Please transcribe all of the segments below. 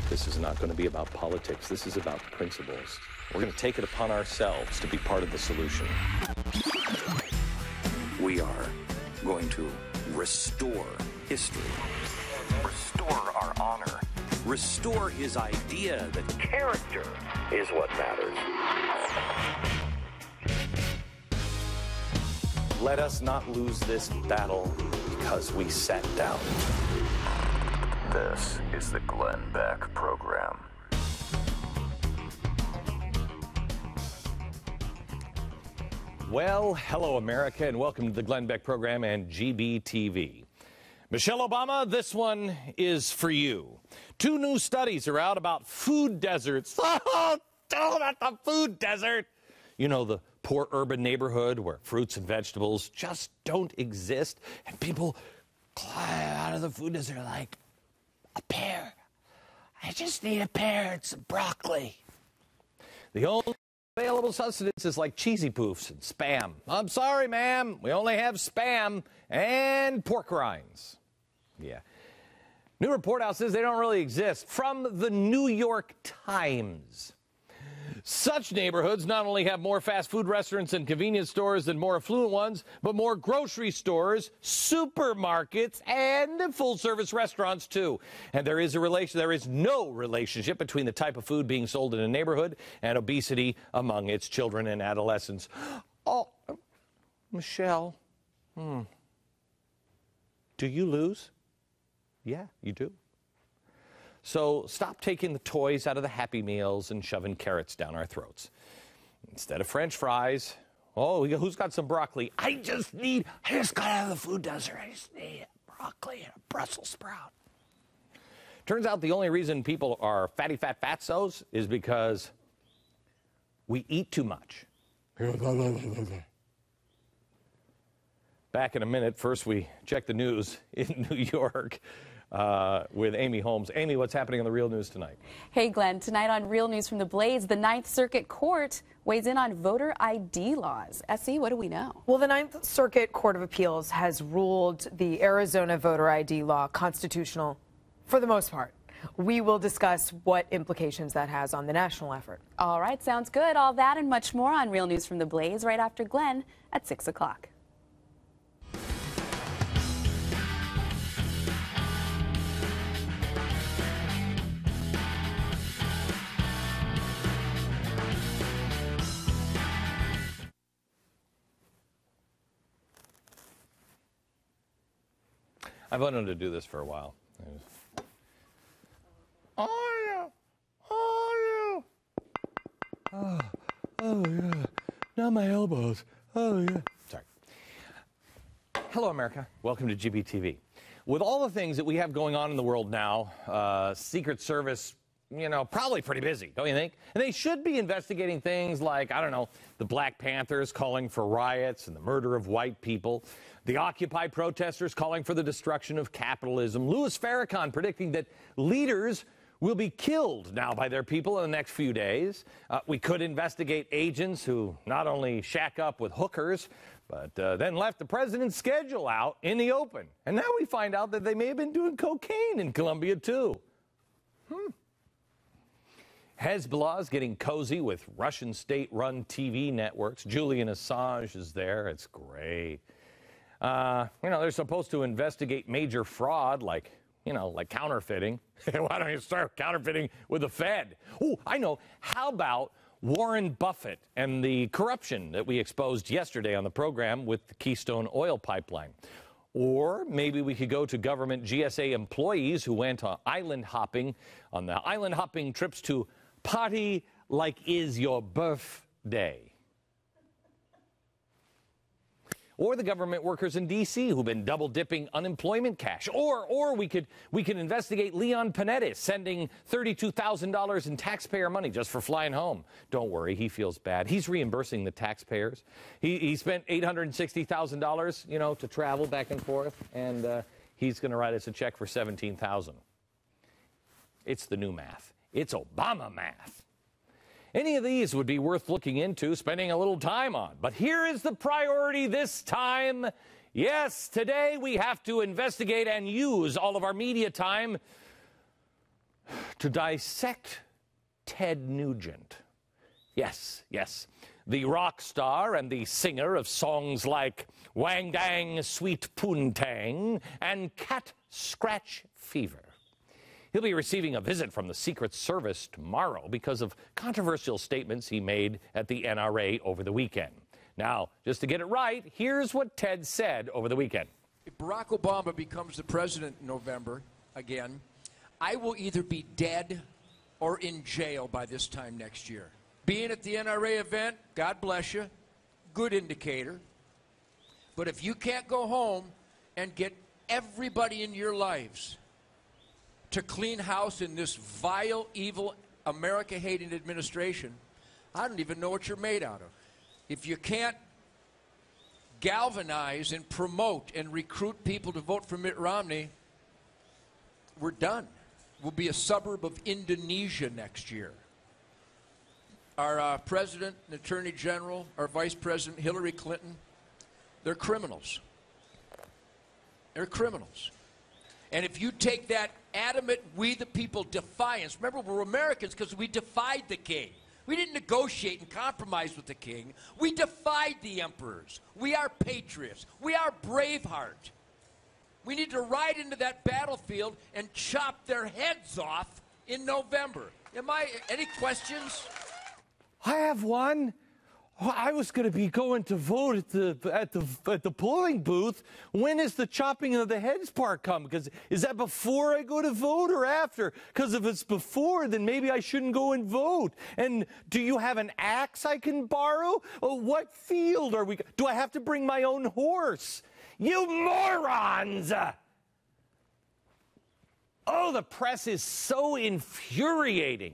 This is not going to be about politics. This is about principles. We're going to take it upon ourselves to be part of the solution. We are going to restore history. Restore our honor. Restore his idea that character is what matters. Let us not lose this battle because we sat down. This is the Glenn Beck Program. Well, hello, America, and welcome to the Glenn Beck Program and GBTV. Michelle Obama, this one is for you. 2 new studies are out about food deserts. Oh, about the food desert. You know, the poor urban neighborhood where fruits and vegetables just don't exist, and people climb out of the food desert like, a pear. I just need a pear and some broccoli. The only available sustenance is like cheesy poofs and Spam. I'm sorry, ma'am. We only have Spam and pork rinds. Yeah. New report out says they don't really exist. From the New York Times. Such neighborhoods not only have more fast food restaurants and convenience stores than more affluent ones, but more grocery stores, supermarkets, and full-service restaurants, too. And there is no relationship between the type of food being sold in a neighborhood and obesity among its children and adolescents. Oh, Michelle, do you lose? Yeah, you do. So stop taking the toys out of the Happy Meals and shoving carrots down our throats. Instead of French fries, who's got some broccoli? I just got out of the food desert. I just need broccoli and a Brussels sprout. Turns out the only reason people are fatsos is because we eat too much. Back in a minute. First, we check the news in New York. With Amy Holmes. Amy, what's happening on the Real News tonight? Hey, Glenn. Tonight on Real News from the Blaze, the Ninth Circuit Court weighs in on voter ID laws. S.E., what do we know? Well, the Ninth Circuit Court of Appeals has ruled the Arizona voter ID law constitutional for the most part. We will discuss what implications that has on the national effort. All right, sounds good. All that and much more on Real News from the Blaze right after Glenn at 6 o'clock. I've wanted to do this for a while. Oh, yeah. Now my elbows. Oh, yeah. Sorry. Hello, America. Welcome to GBTV. With all the things that we have going on in the world now, Secret Service, probably pretty busy, don't you think? And they should be investigating things like, the Black Panthers calling for riots and the murder of white people, the Occupy protesters calling for the destruction of capitalism, Louis Farrakhan predicting that leaders will be killed now by their people in the next few days. We could investigate agents who not only shack up with hookers, but then left the president's schedule out in the open. And now we find out that they may have been doing cocaine in Colombia, too. Hezbollah's getting cozy with Russian state-run TV networks. Julian Assange is there. It's great. They're supposed to investigate major fraud like counterfeiting. Why don't you start counterfeiting with the Fed? Oh, I know. How about Warren Buffett and the corruption that we exposed yesterday on the program with the Keystone Oil Pipeline? Or maybe we could go to government GSA employees who went island hopping on the island hopping trips to Party Like Is Your Birthday. Or the government workers in D.C. who've been double-dipping unemployment cash. Or we could investigate Leon Panetta sending $32,000 in taxpayer money just for flying home. Don't worry, he feels bad. He's reimbursing the taxpayers. He spent $860,000, to travel back and forth, and he's going to write us a check for $17,000. It's the new math. It's Obama math. Any of these would be worth looking into, spending a little time on. But here is the priority this time. Yes, today we have to investigate and use all of our media time to dissect Ted Nugent. Yes, yes, the rock star and the singer of songs like Wang Dang Sweet Poontang and Cat Scratch Fever. He'll be receiving a visit from the Secret Service tomorrow because of controversial statements he made at the NRA over the weekend. Now, just to get it right, here's what Ted said over the weekend. If Barack Obama becomes the president in November again, I will either be dead or in jail by this time next year. Being at the NRA event, God bless you, good indicator. But if you can't go home and get everybody in your lives to clean house in this vile, evil, America-hating administration, I don't even know what you're made out of. If you can't galvanize and promote and recruit people to vote for Mitt Romney, we're done. We'll be a suburb of Indonesia next year. Our president and attorney general, our vice president, Hillary Clinton, they're criminals. They're criminals. And if you take that adamant, we the people defiance, remember we're Americans because we defied the king. We didn't negotiate and compromise with the king. We defied the emperors. We are patriots. We are Braveheart. We need to ride into that battlefield and chop their heads off in November. Any questions? I have one. I was going to be going to vote at the polling booth. When is the chopping of the heads part come? Because is that before I go to vote or after? Because if it's before, then maybe I shouldn't go and vote. And do you have an axe I can borrow? Oh, what field are we? Do I have to bring my own horse? You morons! Oh, the press is so infuriating.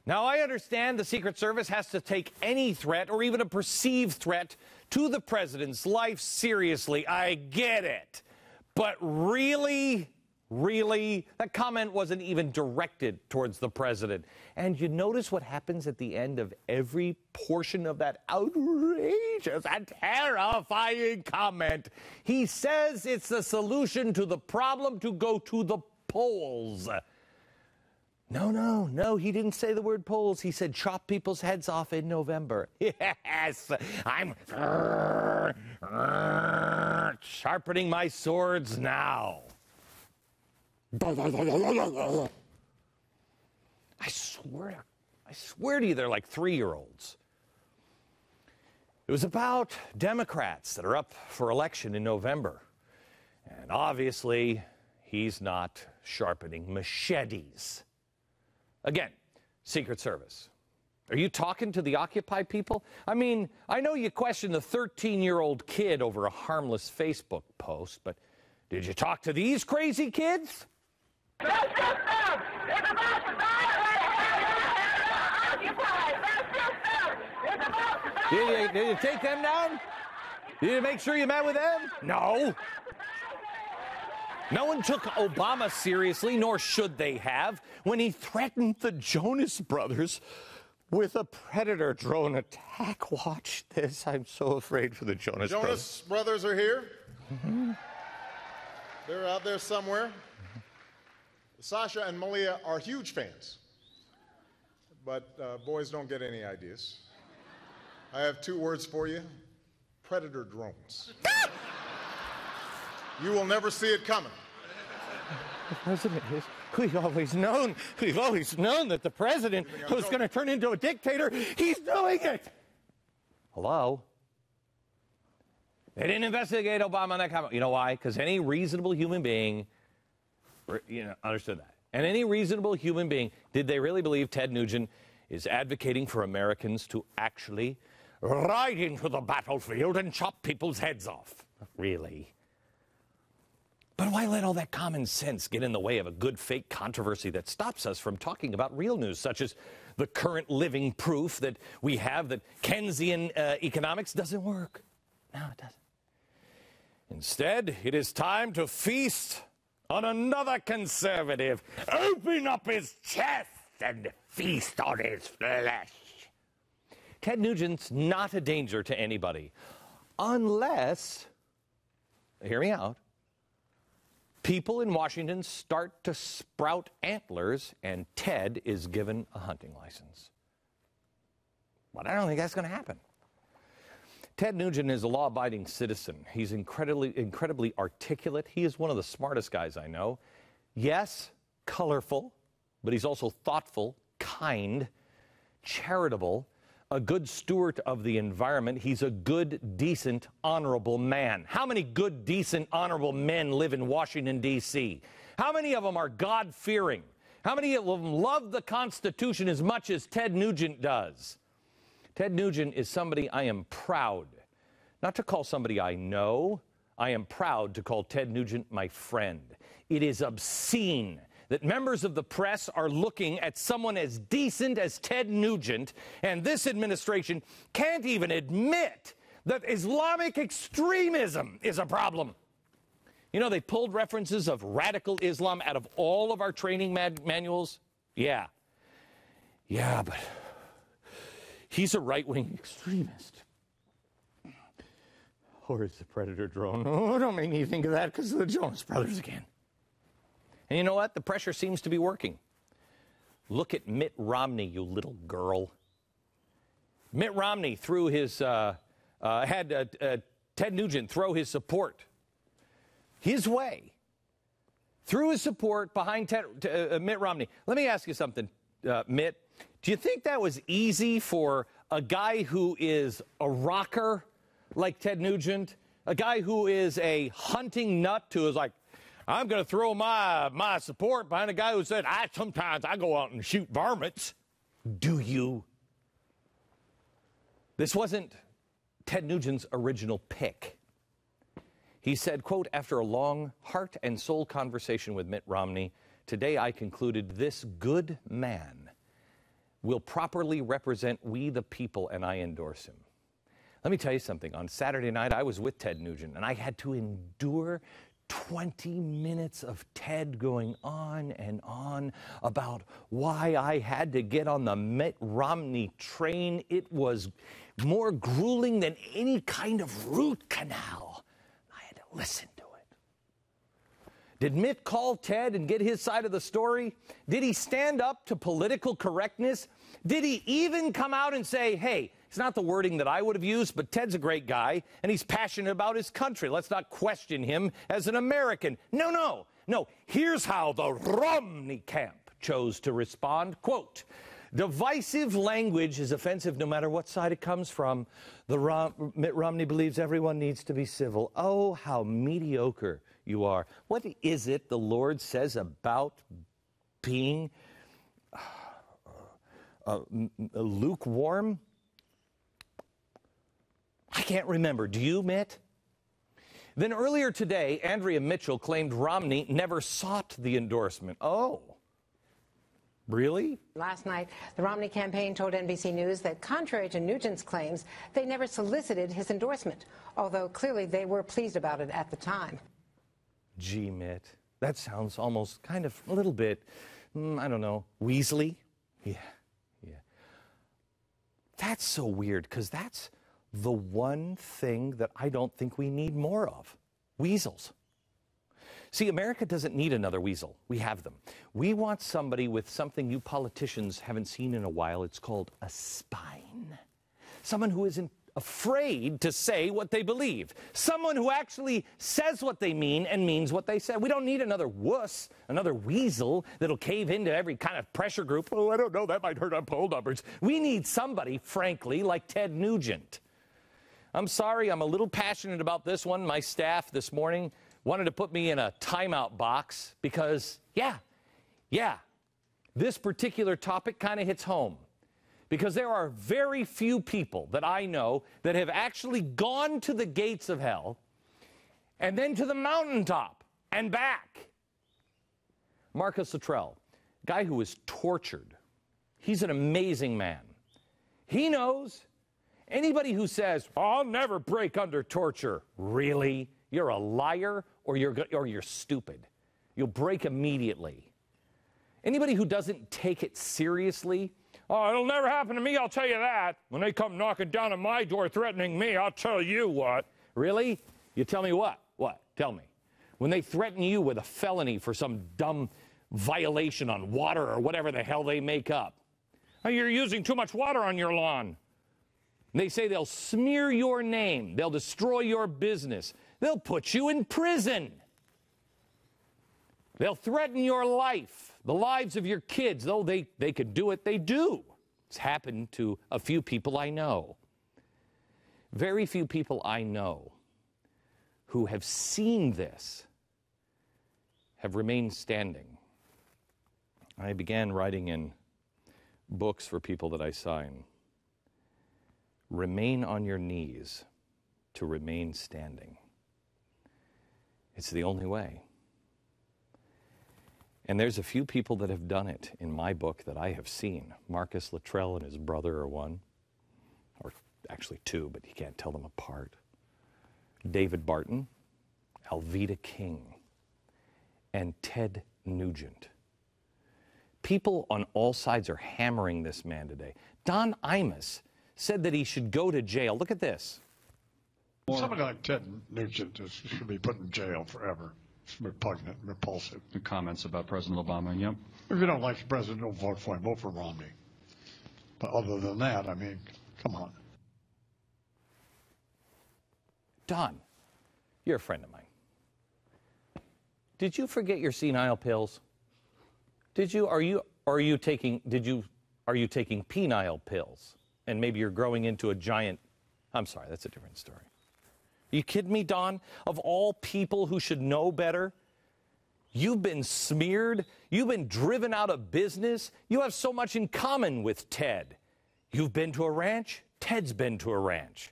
Now, I understand the Secret Service has to take any threat or even a perceived threat to the president's life seriously. I get it. But really, that comment wasn't even directed towards the president. And you notice what happens at the end of every portion of that outrageous and terrifying comment. He says it's the solution to the problem to go to the polls. No, he didn't say the word polls. He said chop people's heads off in November. Yes, I'm sharpening my swords now. I swear to you, they're like 3-year-olds. It was about Democrats that are up for election in November. And obviously, he's not sharpening machetes. Again, Secret Service. Are you talking to the Occupy people? I mean, I know you questioned the 13-year-old kid over a harmless Facebook post, but did you talk to these crazy kids? Did you take them down? Did you make sure you met with them? No. No one took Obama seriously, nor should they have, when he threatened the Jonas Brothers with a Predator drone attack. Watch this. I'm so afraid for the Jonas Brothers. Jonas Brothers are here. Mm-hmm. They're out there somewhere. Mm-hmm. Sasha and Malia are huge fans. But boys don't get any ideas. I have 2 words for you. Predator drones. You will never see it coming. The president is, we've always known that the president was going to turn into a dictator. He's doing it. Hello? They didn't investigate Obama on that comment. You know why? Because any reasonable human being, understood that. And any reasonable human being, did they really believe Ted Nugent is advocating for Americans to actually ride into the battlefield and chop people's heads off? Really? But why let all that common sense get in the way of a good fake controversy that stops us from talking about real news, such as the current living proof that we have that Keynesian economics doesn't work? No, it doesn't. Instead, it is time to feast on another conservative. Open up his chest and feast on his flesh. Ted Nugent's not a danger to anybody, unless, hear me out, People in Washington start to sprout antlers, and Ted is given a hunting license. But I don't think that's going to happen. Ted Nugent is a law-abiding citizen. He's incredibly articulate. He is one of the smartest guys I know. Yes, colorful, but he's also thoughtful, kind, charitable, a good steward of the environment. He's a good, decent, honorable man. How many good, decent, honorable men live in Washington, D.C.? How many of them are God-fearing? How many of them love the Constitution as much as Ted Nugent does? Ted Nugent is somebody I am proud, not to call somebody I know. I am proud to call Ted Nugent my friend. It is obscene that members of the press are looking at someone as decent as Ted Nugent, and this administration can't even admit that Islamic extremism is a problem. You know, they pulled references of radical Islam out of all of our training manuals. Yeah, but he's a right-wing extremist. Or is the Predator drone? Oh, don't make me think of that because of the Jonas Brothers again. And you know what? The pressure seems to be working. Look at Mitt Romney, you little girl. Mitt Romney threw his, had Ted Nugent throw his support his way. Threw his support behind Mitt Romney. Let me ask you something, Mitt. Do you think that was easy for a guy who is a rocker like Ted Nugent, a guy who is a hunting nut who is like, I'm going to throw my support behind a guy who said, sometimes I go out and shoot varmints. Do you? This wasn't Ted Nugent's original pick. He said, quote, after a long heart and soul conversation with Mitt Romney, today I concluded this good man will properly represent we the people, and I endorse him. Let me tell you something. On Saturday night, I was with Ted Nugent, and I had to endure 20 minutes of Ted going on and on about why I had to get on the Mitt Romney train. It was more grueling than any kind of root canal. I had to listen to it. Did Mitt call Ted and get his side of the story? Did he stand up to political correctness? Did he even come out and say, hey, it's not the wording that I would have used, but Ted's a great guy, and he's passionate about his country. Let's not question him as an American. No. Here's how the Romney camp chose to respond. Quote, divisive language is offensive no matter what side it comes from. Mitt Romney believes everyone needs to be civil. Oh, how mediocre you are. What is it the Lord says about being lukewarm? I can't remember. Do you, Mitt? Then earlier today, Andrea Mitchell claimed Romney never sought the endorsement. Oh, really? Last night, the Romney campaign told NBC News that contrary to Nugent's claims, they never solicited his endorsement, although clearly they were pleased about it at the time. Gee, Mitt, that sounds almost kind of a little bit, I don't know, Weasley? Yeah. That's so weird, because that's the one thing that I don't think we need more of. Weasels. See, America doesn't need another weasel. We have them. We want somebody with something you politicians haven't seen in a while. It's called a spine. Someone who isn't afraid to say what they believe. Someone who actually says what they mean and means what they say. We don't need another wuss, another weasel that'll cave into every kind of pressure group. Oh, I don't know, that might hurt on poll numbers. We need somebody, frankly, like Ted Nugent. I'm sorry, I'm a little passionate about this one. My staff this morning wanted to put me in a timeout box because, this particular topic kind of hits home. Because there are very few people that I know that have actually gone to the gates of hell and then to the mountaintop and back. Marcus Luttrell, guy who was tortured. He's an amazing man. He knows. Anybody who says, I'll never break under torture, really? You're a liar or you're stupid. You'll break immediately. Anybody who doesn't take it seriously, oh, it'll never happen to me, I'll tell you that. When they come knocking down on my door threatening me, I'll tell you what. Really? You tell me what? What? Tell me. when they threaten you with a felony for some dumb violation on water or whatever the hell they make up. Oh, you're using too much water on your lawn. And they say they'll smear your name. They'll destroy your business. They'll put you in prison. They'll threaten your life, the lives of your kids. Though they could do it, they do. It's happened to a few people I know. Very few people I know who have seen this have remained standing. I began writing in books for people that I sign. Remain on your knees to remain standing. It's the only way. And there's a few people that have done it in my book that I have seen. Marcus Luttrell and his brother are one, or actually two, but you can't tell them apart. David Barton, Alveda King, and Ted Nugent. People on all sides are hammering this man today. Don Imus said that he should go to jail. Look at this. Somebody like Ted Nugent should be put in jail forever. It's repugnant, repulsive. The comments about President Obama, yep. If you don't like the president, don't vote for him. Vote for Romney. But other than that, I mean, come on. Don, you're a friend of mine. Did you forget your senile pills? Did you? Are you taking penile pills? And maybe you're growing into a giant. I'm sorry, that's a different story. Are you kidding me, Don? Of all people who should know better, you've been smeared. You've been driven out of business. You have so much in common with Ted. You've been to a ranch. Ted's been to a ranch.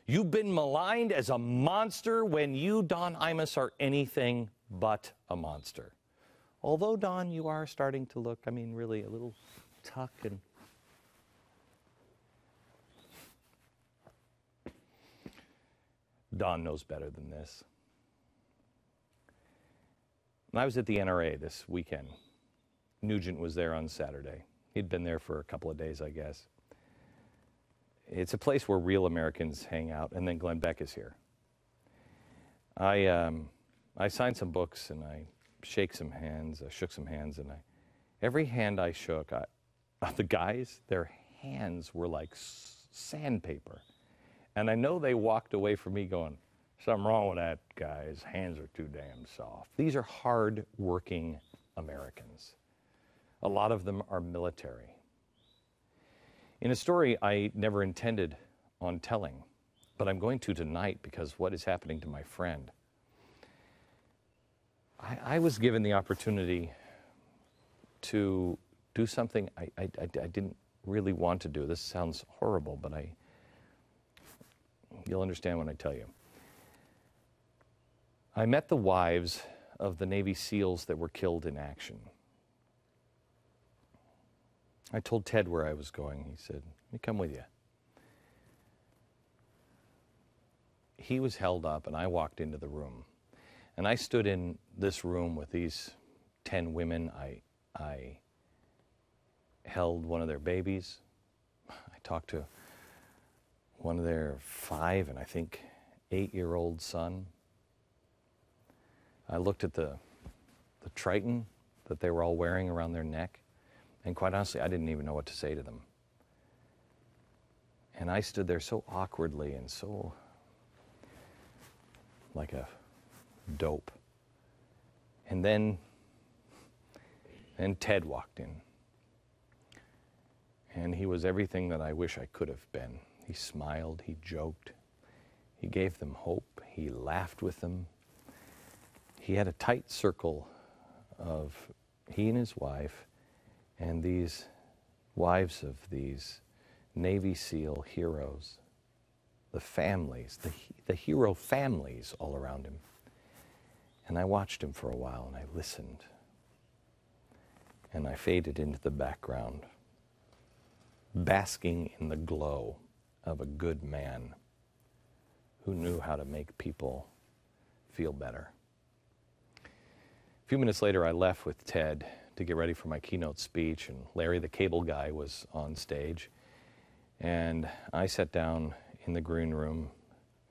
You've been maligned as a monster when you, Don Imus, are anything but a monster. Although, Don, you are starting to look, I mean, really a little tuck and... Don knows better than this. When I was at the NRA this weekend, Nugent was there on Saturday. He'd been there for a couple of days, I guess. It's a place where real Americans hang out, and then Glenn Beck is here. I signed some books, and I shook some hands, and every hand I shook, the guys, their hands were like sandpaper. And I know they walked away from me going, something wrong with that guy. His hands are too damn soft. These are hard-working Americans. A lot of them are military. In a story I never intended on telling, but I'm going to tonight because what is happening to my friend. I was given the opportunity to do something I didn't really want to do. This sounds horrible, but you'll understand when I tell you. I met the wives of the Navy SEALs that were killed in action. I told Ted where I was going. He said, let me come with you. He was held up, and I walked into the room. And I stood in this room with these 10 women. I held one of their babies. I talked to one of their 5 and I think 8-year-old son. I looked at the Triton that they were all wearing around their neck, and quite honestly, I didn't even know what to say to them. And I stood there so awkwardly and so like a dope. And then Ted walked in. And he was everything that I wish I could have been. He smiled, he joked, he gave them hope, he laughed with them. He had a tight circle of he and his wife and these wives of these Navy SEAL heroes, the families, the hero families all around him. And I watched him for a while, and I listened. And I faded into the background, basking in the glow of a good man who knew how to make people feel better. A few minutes later, I left with Ted to get ready for my keynote speech, and Larry, the cable guy, was on stage. And I sat down in the green room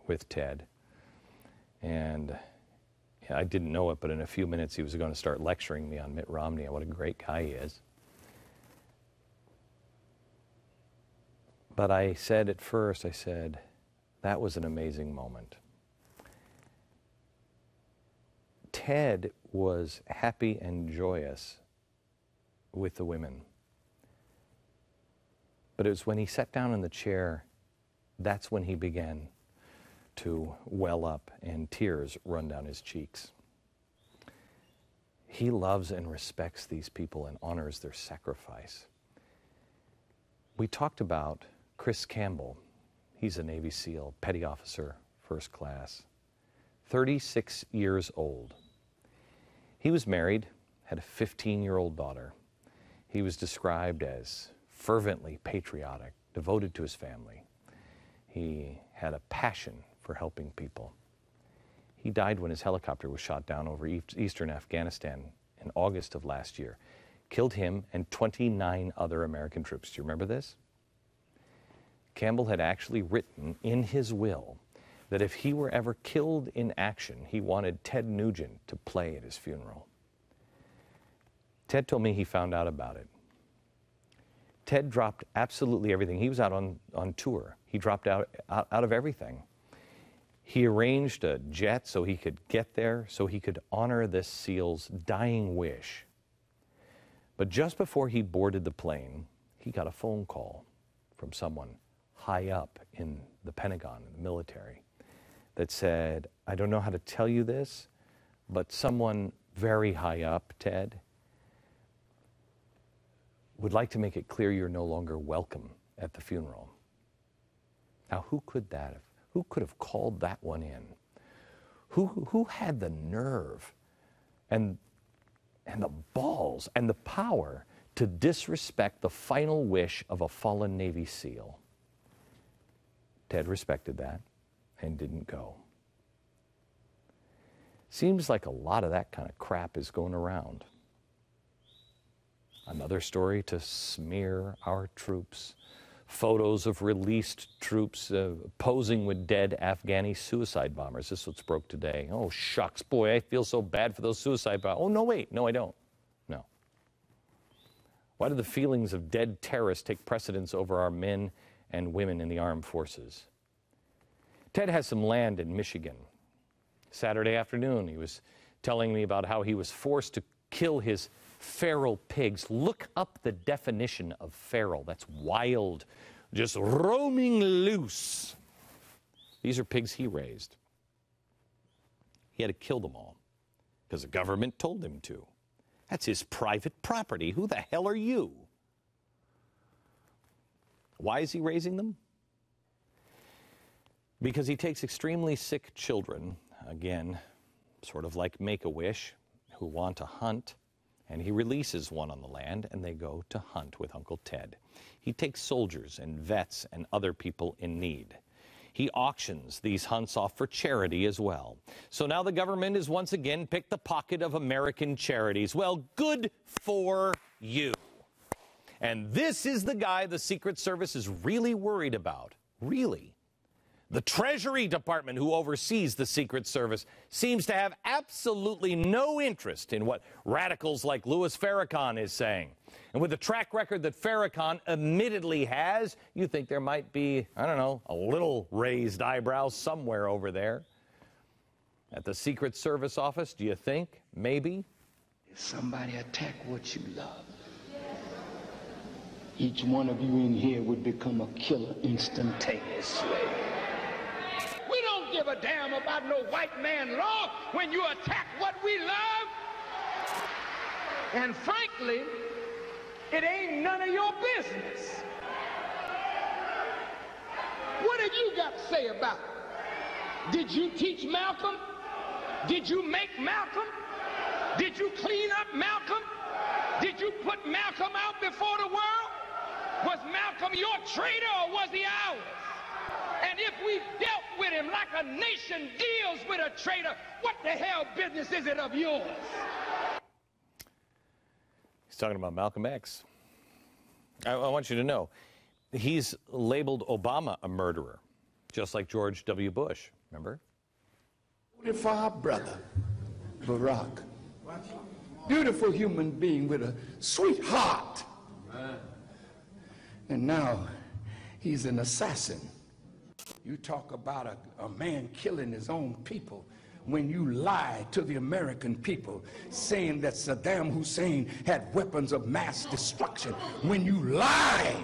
with Ted, and I didn't know it, but in a few minutes he was going to start lecturing me on Mitt Romney and what a great guy he is. But I said at first, I said, that was an amazing moment. Ted was happy and joyous with the women. But it was when he sat down in the chair, that's when he began to well up and tears run down his cheeks. He loves and respects these people and honors their sacrifice. We talked about Chris Campbell. He's a Navy SEAL, petty officer, first class, 36 years old. He was married, had a 15-year-old daughter. He was described as fervently patriotic, devoted to his family. He had a passion for helping people. He died when his helicopter was shot down over eastern Afghanistan in August of last year. Killed him and 29 other American troops. Do you remember this? Campbell had actually written in his will that if he were ever killed in action, he wanted Ted Nugent to play at his funeral. Ted told me he found out about it. Ted dropped absolutely everything. He was out on tour. He dropped out of everything. He arranged a jet so he could get there, so he could honor this SEAL's dying wish. But just before he boarded the plane, he got a phone call from someone high up in the Pentagon, in the military, that said, I don't know how to tell you this, but someone very high up, Ted, would like to make it clear you're no longer welcome at the funeral. Now, who could that have? Who could have called that one in? Who had the nerve and the balls and the power to disrespect the final wish of a fallen Navy SEAL? Ted respected that and didn't go. Seems like a lot of that kind of crap is going around. Another story to smear our troops. Photos of released troops posing with dead Afghani suicide bombers. This is what's broke today. Oh, shucks, boy, I feel so bad for those suicide bombers. Oh, no, wait, no, I don't. No. Why do the feelings of dead terrorists take precedence over our men and women in the armed forces? Ted has some land in Michigan. Saturday afternoon, he was telling me about how he was forced to kill his feral pigs. Look up the definition of feral. That's wild, just roaming loose. These are pigs he raised. He had to kill them all because the government told him to. That's his private property. Who the hell are you? Why is he raising them? Because he takes extremely sick children, again, sort of like Make-A-Wish, who want to hunt, and he releases one on the land, and they go to hunt with Uncle Ted. He takes soldiers and vets and other people in need. He auctions these hunts off for charity as well. So now the government has once again picked the pocket of American charities. Well, good for you. And this is the guy the Secret Service is really worried about. Really. The Treasury Department, who oversees the Secret Service, seems to have absolutely no interest in what radicals like Louis Farrakhan is saying. And with the track record that Farrakhan admittedly has, you think there might be, I don't know, a little raised eyebrow somewhere over there. At the Secret Service office, do you think? Maybe? If somebody attack what you love, each one of you in here would become a killer instantaneously. We don't give a damn about no white man law when you attack what we love. And frankly, it ain't none of your business. What have you got to say about it? Did you teach Malcolm? Did you make Malcolm? Did you clean up Malcolm? Did you put Malcolm out before the world? Was Malcolm your traitor or was he ours? And if we dealt with him like a nation deals with a traitor, what the hell business is it of yours? He's talking about Malcolm X. I want you to know, he's labeled Obama a murderer, just like George W. Bush, remember? For our brother, Barack. Beautiful human being with a sweet heart. And now he's an assassin. You talk about a man killing his own people when you lie to the American people saying that Saddam Hussein had weapons of mass destruction. When you lie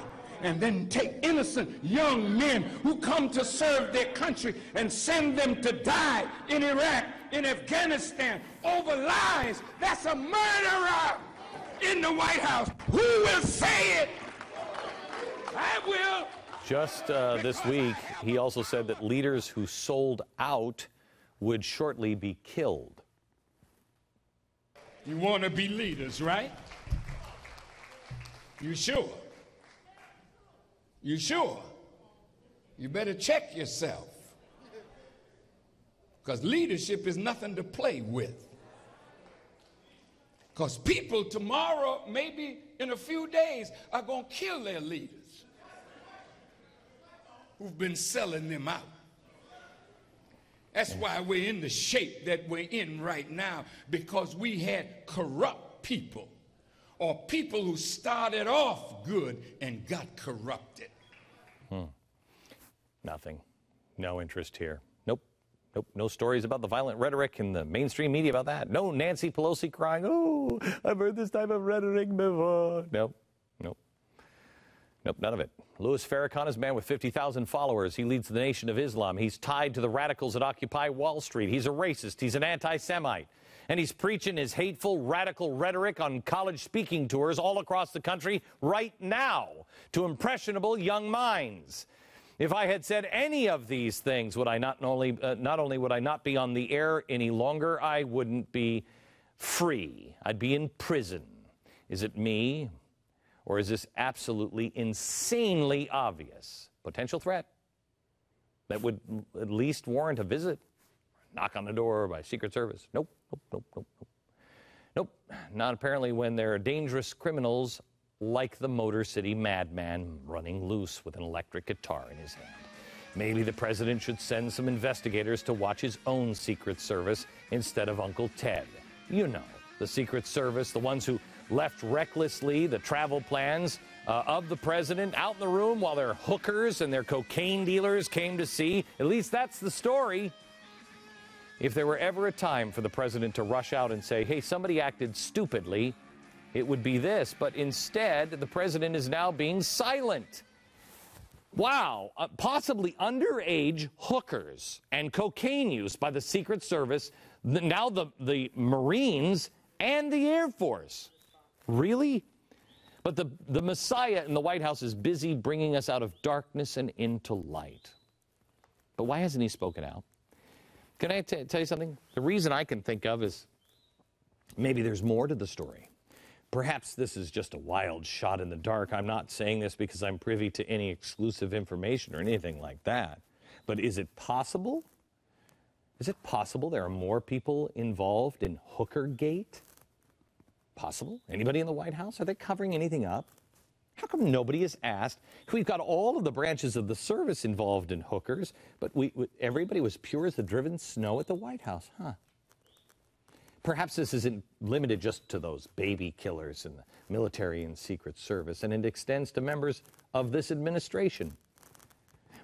and then take innocent young men who come to serve their country and send them to die in Iraq, in Afghanistan, over lies. That's a murderer in the White House. Who will say it? I will. Just this week, he also said that leaders who sold out would shortly be killed. You want to be leaders, right? You sure? You sure? You better check yourself. Because leadership is nothing to play with. Because people tomorrow, maybe in a few days, are going to kill their leaders who've been selling them out. That's why we're in the shape that we're in right now, because we had corrupt people, or people who started off good and got corrupted. Nothing. No interest here. Nope. Nope. No stories about the violent rhetoric in the mainstream media about that. No Nancy Pelosi crying, oh, I've heard this type of rhetoric before. Nope. Nope. Nope, none of it. Louis Farrakhan is a man with 50,000 followers. He leads the Nation of Islam. He's tied to the radicals that occupy Wall Street. He's a racist. He's an anti-Semite. And he's preaching his hateful, radical rhetoric on college speaking tours all across the country right now to impressionable young minds. If I had said any of these things, would I not only would I not be on the air any longer, I wouldn't be free. I'd be in prison. Is it me? Or is this absolutely insanely obvious potential threat that would at least warrant a visit, knock on the door by Secret Service? Nope, nope, nope, nope, nope. Nope, not apparently when there are dangerous criminals like the Motor City madman running loose with an electric guitar in his hand. Maybe the president should send some investigators to watch his own Secret Service instead of Uncle Ted. You know, the Secret Service, the ones who left recklessly the travel plans of the president out in the room while their hookers and their cocaine dealers came to see. At least that's the story. If there were ever a time for the president to rush out and say, hey, somebody acted stupidly, it would be this. But instead, the president is now being silent. Wow, possibly underage hookers and cocaine use by the Secret Service, now the Marines and the Air Force. Really? But the Messiah in the White House is busy bringing us out of darkness and into light. But why hasn't he spoken out? Can I tell you something? The reason I can think of is maybe there's more to the story. Perhaps this is just a wild shot in the dark. I'm not saying this because I'm privy to any exclusive information or anything like that. But is it possible? Is it possible there are more people involved in Hookergate? Possible? Anybody in the White House? Are they covering anything up? How come nobody is asked? We've got all of the branches of the service involved in hookers, but everybody was pure as the driven snow at the White House, huh? Perhaps this isn't limited just to those baby killers in the military and Secret Service, and it extends to members of this administration.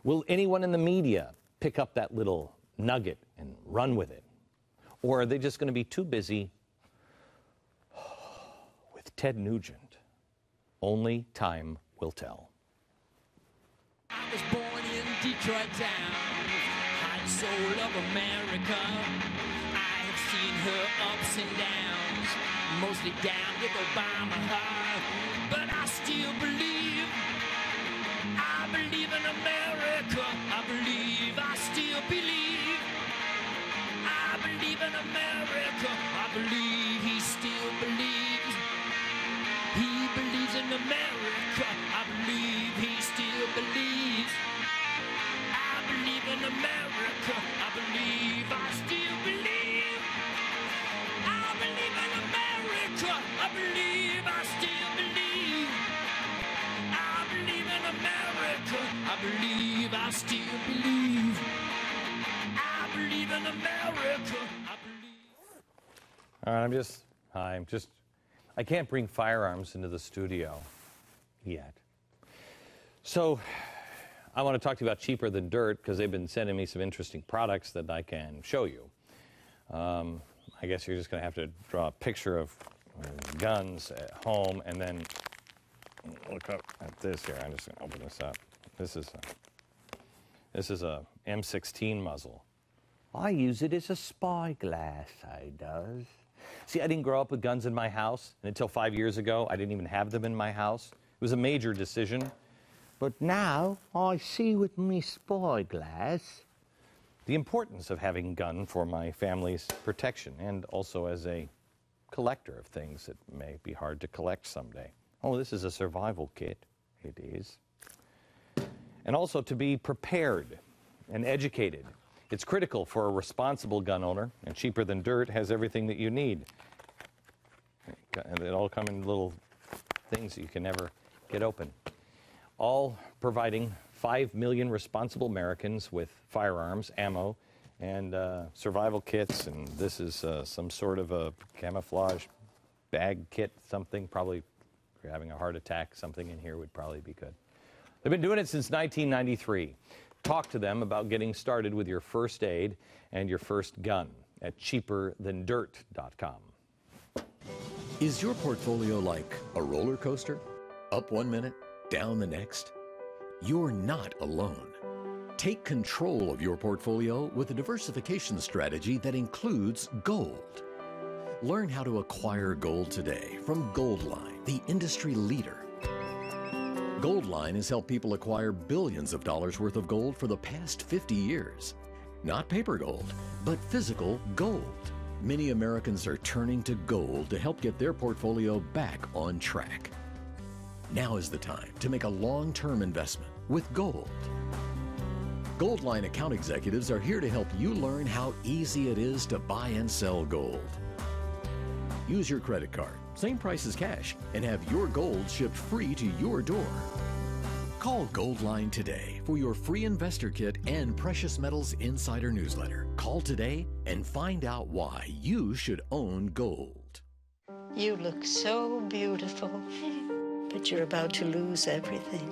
Will anyone in the media pick up that little nugget and run with it? Or are they just going to be too busy with Ted Nugent? Only time will tell. I was born in Detroit town, heart and soul of America. I have seen her ups and downs, mostly down with Obama, but I still believe. I believe in America. I believe. I still believe. I believe in America. I believe he still believes. He believes in America. I believe he still believes. I believe in America. I believe. I still believe. I believe in America. I believe. I still believe. I believe in America. I believe. I still believe. I believe in America. I believe. All right, I can't bring firearms into the studio yet. So I want to talk to you about Cheaper Than Dirt because they've been sending me some interesting products that I can show you. I guess you're just going to have to draw a picture of guns at home and then look up at this here. I'm just going to open this up. This is a M16 muzzle. I use it as a spyglass, I does. See, I didn't grow up with guns in my house, and until 5 years ago, I didn't even have them in my house. It was a major decision. But now, I see with me spyglass the importance of having a gun for my family's protection, and also as a collector of things that may be hard to collect someday. Oh, this is a survival kit. It is. And also to be prepared and educated. It's critical for a responsible gun owner, and Cheaper Than Dirt has everything that you need. And they all come in little things that you can never get open. All providing 5 million responsible Americans with firearms, ammo, and survival kits. And this is some sort of a camouflage bag kit, something. Probably if you're having a heart attack, something in here would probably be good. They've been doing it since 1993. Talk to them about getting started with your first aid and your first gun at cheaperthandirt.com. Is your portfolio like a roller coaster? Up 1 minute, down the next? You're not alone. Take control of your portfolio with a diversification strategy that includes gold. Learn how to acquire gold today from Goldline, the industry leader. Goldline has helped people acquire billions of dollars worth of gold for the past 50 years. Not paper gold, but physical gold. Many Americans are turning to gold to help get their portfolio back on track. Now is the time to make a long-term investment with gold. Goldline account executives are here to help you learn how easy it is to buy and sell gold. Use your credit card, same price as cash, and have your gold shipped free to your door. Call Goldline today for your free investor kit and Precious Metals Insider newsletter. Call today and find out why you should own gold. You look so beautiful, but you're about to lose everything.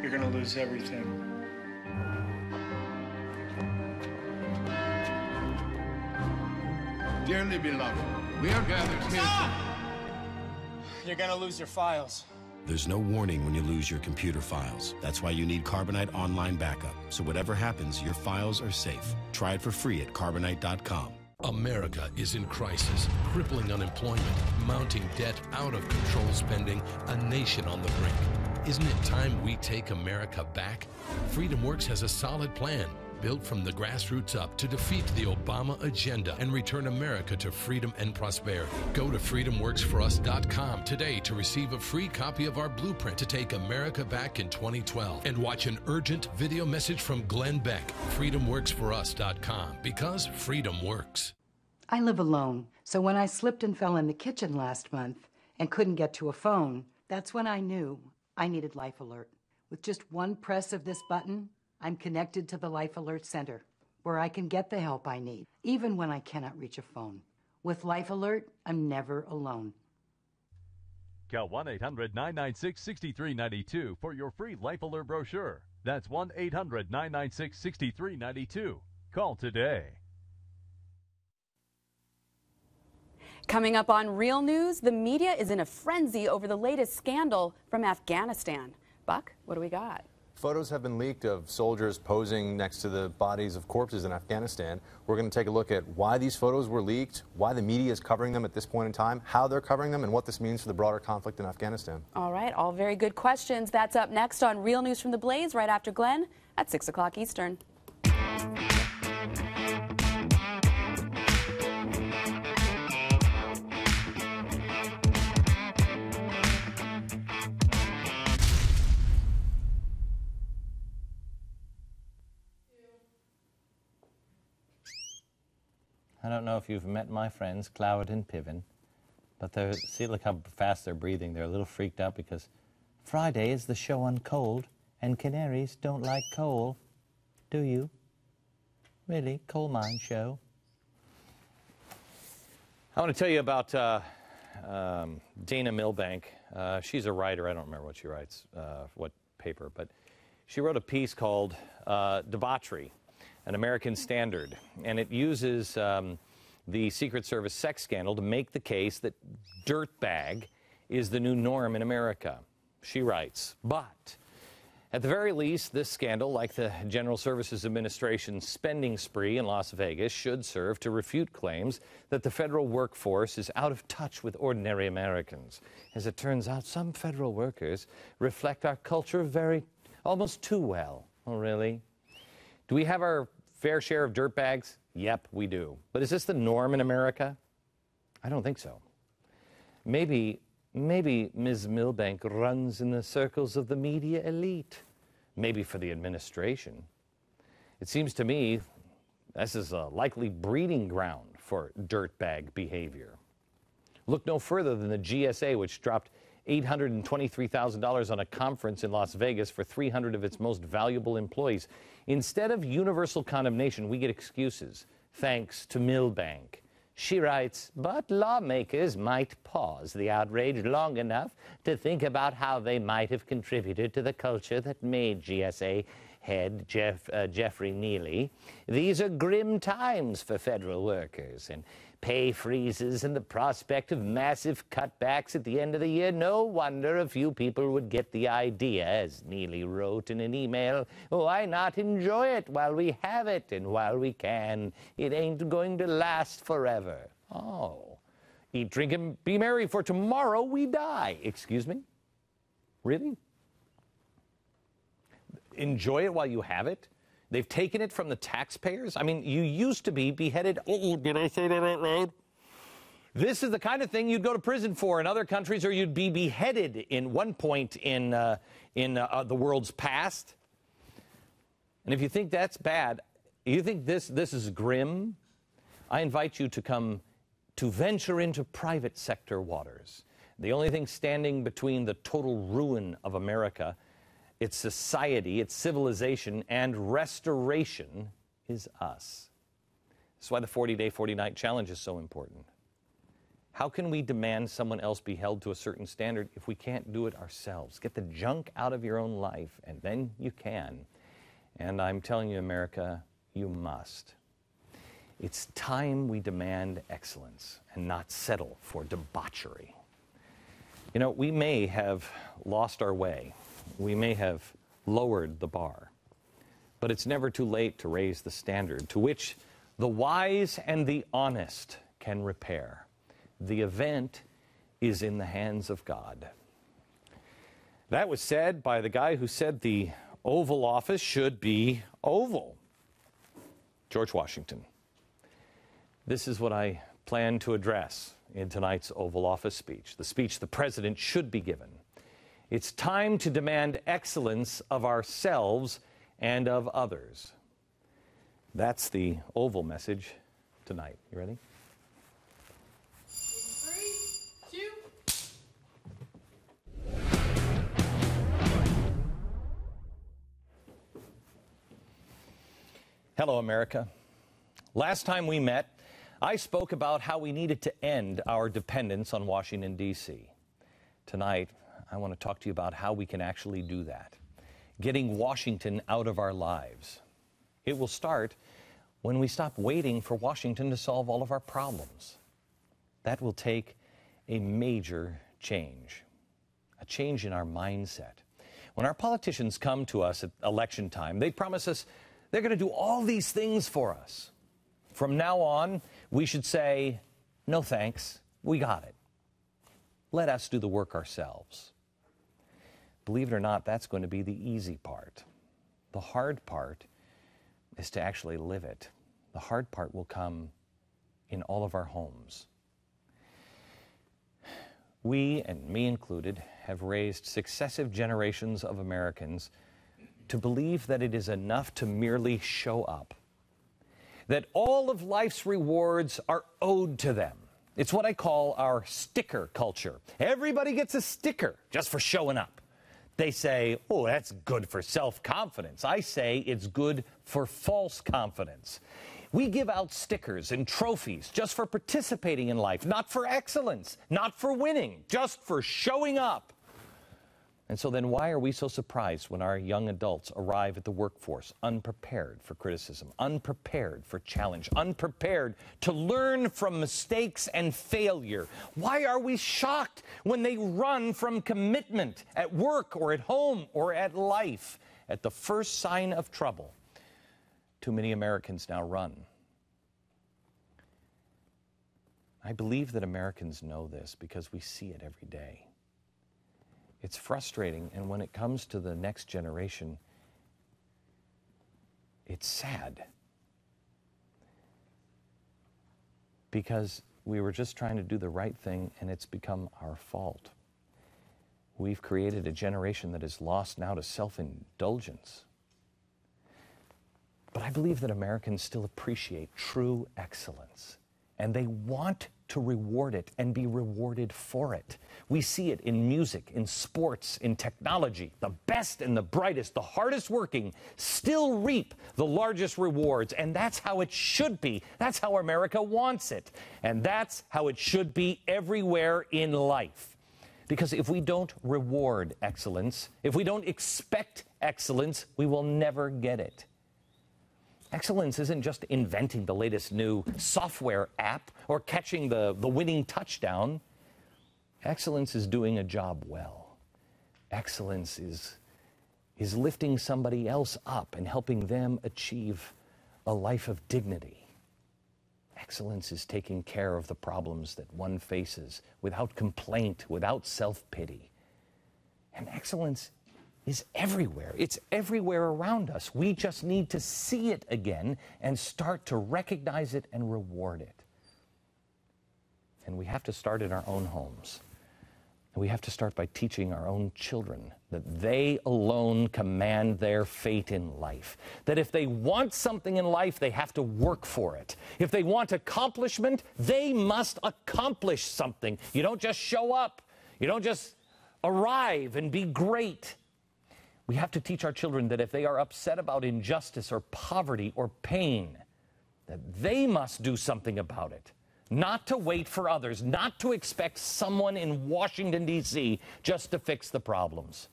You're gonna lose everything. Dearly beloved, we are gathered here. You're gonna lose your files. There's no warning when you lose your computer files. That's why you need Carbonite Online Backup. So whatever happens, your files are safe. Try it for free at Carbonite.com. America is in crisis, crippling unemployment, mounting debt, out of control spending, a nation on the brink. Isn't it time we take America back? FreedomWorks has a solid plan, built from the grassroots up to defeat the Obama agenda and return America to freedom and prosperity. Go to freedomworksforus.com today to receive a free copy of our blueprint to take America back in 2012 and watch an urgent video message from Glenn Beck. freedomworksforus.com, because freedom works. I live alone, so when I slipped and fell in the kitchen last month and couldn't get to a phone, that's when I knew I needed Life Alert. With just one press of this button, I'm connected to the Life Alert Center, where I can get the help I need, even when I cannot reach a phone. With Life Alert, I'm never alone. Call 1-800-996-6392 for your free Life Alert brochure. That's 1-800-996-6392. Call today. Coming up on Real News, the media is in a frenzy over the latest scandal from Afghanistan. Buck, what do we got? Photos have been leaked of soldiers posing next to the bodies of corpses in Afghanistan. We're going to take a look at why these photos were leaked, why the media is covering them at this point in time, how they're covering them, and what this means for the broader conflict in Afghanistan. All right, all very good questions. That's up next on Real News from the Blaze, right after Glenn at 6 o'clock Eastern. I don't know if you've met my friends, Cloward and Piven, but see, look how fast they're breathing. They're a little freaked out because Friday is the show on cold, and canaries don't like coal. Do you? Really? Coal mine show? I want to tell you about Dana Milbank. She's a writer. I don't remember what she writes, what paper, but she wrote a piece called Debauchery, an American Standard, and it uses the Secret Service sex scandal to make the case that dirtbag is the new norm in America. She writes, but at the very least, this scandal, like the General Services Administration's spending spree in Las Vegas, should serve to refute claims that the federal workforce is out of touch with ordinary Americans. As it turns out, some federal workers reflect our culture almost too well. Oh, really? Do we have our fair share of dirtbags? Yep, we do. But is this the norm in America? I don't think so. Maybe Ms. Milbank runs in the circles of the media elite. Maybe for the administration. It seems to me this is a likely breeding ground for dirtbag behavior. Look no further than the GSA, which dropped $823,000 on a conference in Las Vegas for 300 of its most valuable employees. Instead of universal condemnation, we get excuses, thanks to Milbank. She writes, but lawmakers might pause the outrage long enough to think about how they might have contributed to the culture that made GSA head Jeffrey Neely. These are grim times for federal workers, and pay freezes and the prospect of massive cutbacks at the end of the year. No wonder a few people would get the idea, as Neely wrote in an email, why not enjoy it while we have it and while we can? It ain't going to last forever. Oh, eat, drink, and be merry, for tomorrow we die. Excuse me? Really? Enjoy it while you have it? They've taken it from the taxpayers? I mean, you used to be beheaded. Oh, did I say that out loud? This is the kind of thing you'd go to prison for in other countries, or you'd be beheaded in one point in the world's past. And if you think that's bad, you think this is grim, I invite you to venture into private sector waters. The only thing standing between the total ruin of America, its society, its civilization, and restoration is us. That's why the 40-day, 40-night challenge is so important. How can we demand someone else be held to a certain standard if we can't do it ourselves? Get the junk out of your own life, and then you can. And I'm telling you, America, you must. It's time we demand excellence and not settle for debauchery. You know, we may have lost our way. We may have lowered the bar, but it's never too late to raise the standard to which the wise and the honest can repair. The event is in the hands of God. That was said by the guy who said the Oval Office should be oval, George Washington. This is what I plan to address in tonight's Oval Office speech, the speech the president should be given. It's time to demand excellence of ourselves and of others. That's the Oval message tonight. You ready? 3, 2. Hello, America. Last time we met, I spoke about how we needed to end our dependence on Washington, D.C. Tonight, I want to talk to you about how we can actually do that, getting Washington out of our lives. It will start when we stop waiting for Washington to solve all of our problems. That will take a major change, a change in our mindset. When our politicians come to us at election time, they promise us they're going to do all these things for us. From now on, we should say, no thanks, we got it. Let us do the work ourselves. Believe it or not, that's going to be the easy part. The hard part is to actually live it. The hard part will come in all of our homes. We, and me included, have raised successive generations of Americans to believe that it is enough to merely show up, that all of life's rewards are owed to them. It's what I call our sticker culture. Everybody gets a sticker just for showing up. They say, oh, that's good for self-confidence. I say it's good for false confidence. We give out stickers and trophies just for participating in life, not for excellence, not for winning, just for showing up. And so then why are we so surprised when our young adults arrive at the workforce unprepared for criticism, unprepared for challenge, unprepared to learn from mistakes and failure? Why are we shocked when they run from commitment at work or at home or at life? At the first sign of trouble, too many Americans now run. I believe that Americans know this because we see it every day. It's frustrating, and when it comes to the next generation, it's sad. Because we were just trying to do the right thing, and it's become our fault. We've created a generation that is lost now to self-indulgence. But I believe that Americans still appreciate true excellence, and they want to reward it and be rewarded for it. We see it in music, in sports, in technology. The best and the brightest, the hardest working, still reap the largest rewards, and that's how it should be. That's how America wants it, and that's how it should be everywhere in life. Because if we don't reward excellence, if we don't expect excellence, we will never get it. Excellence isn't just inventing the latest new software app or catching the winning touchdown. Excellence is doing a job well. Excellence is lifting somebody else up and helping them achieve a life of dignity. Excellence is taking care of the problems that one faces without complaint, without self-pity. And excellence is everywhere. It's everywhere around us. We just need to see it again and start to recognize it and reward it. And we have to start in our own homes. And we have to start by teaching our own children that they alone command their fate in life. That if they want something in life, they have to work for it. If they want accomplishment, they must accomplish something. You don't just show up. You don't just arrive and be great. We have to teach our children that if they are upset about injustice or poverty or pain, that they must do something about it. Not to wait for others, not to expect someone in Washington, D.C. just to fix the problems.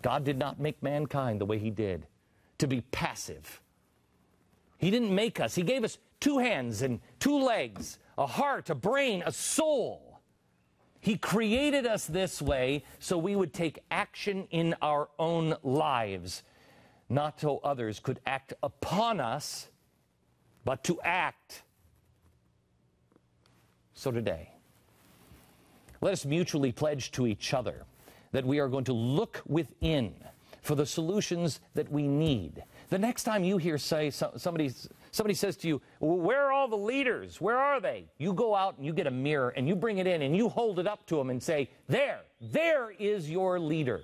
God did not make mankind the way he did, to be passive. He didn't make us. He gave us 2 hands and 2 legs, a heart, a brain, a soul. He created us this way so we would take action in our own lives, not so others could act upon us, but to act. So today, let us mutually pledge to each other that we are going to look within for the solutions that we need. The next time you hear somebody says to you, well, where are all the leaders? Where are they? You go out and you get a mirror and you bring it in and you hold it up to them and say, there is your leader.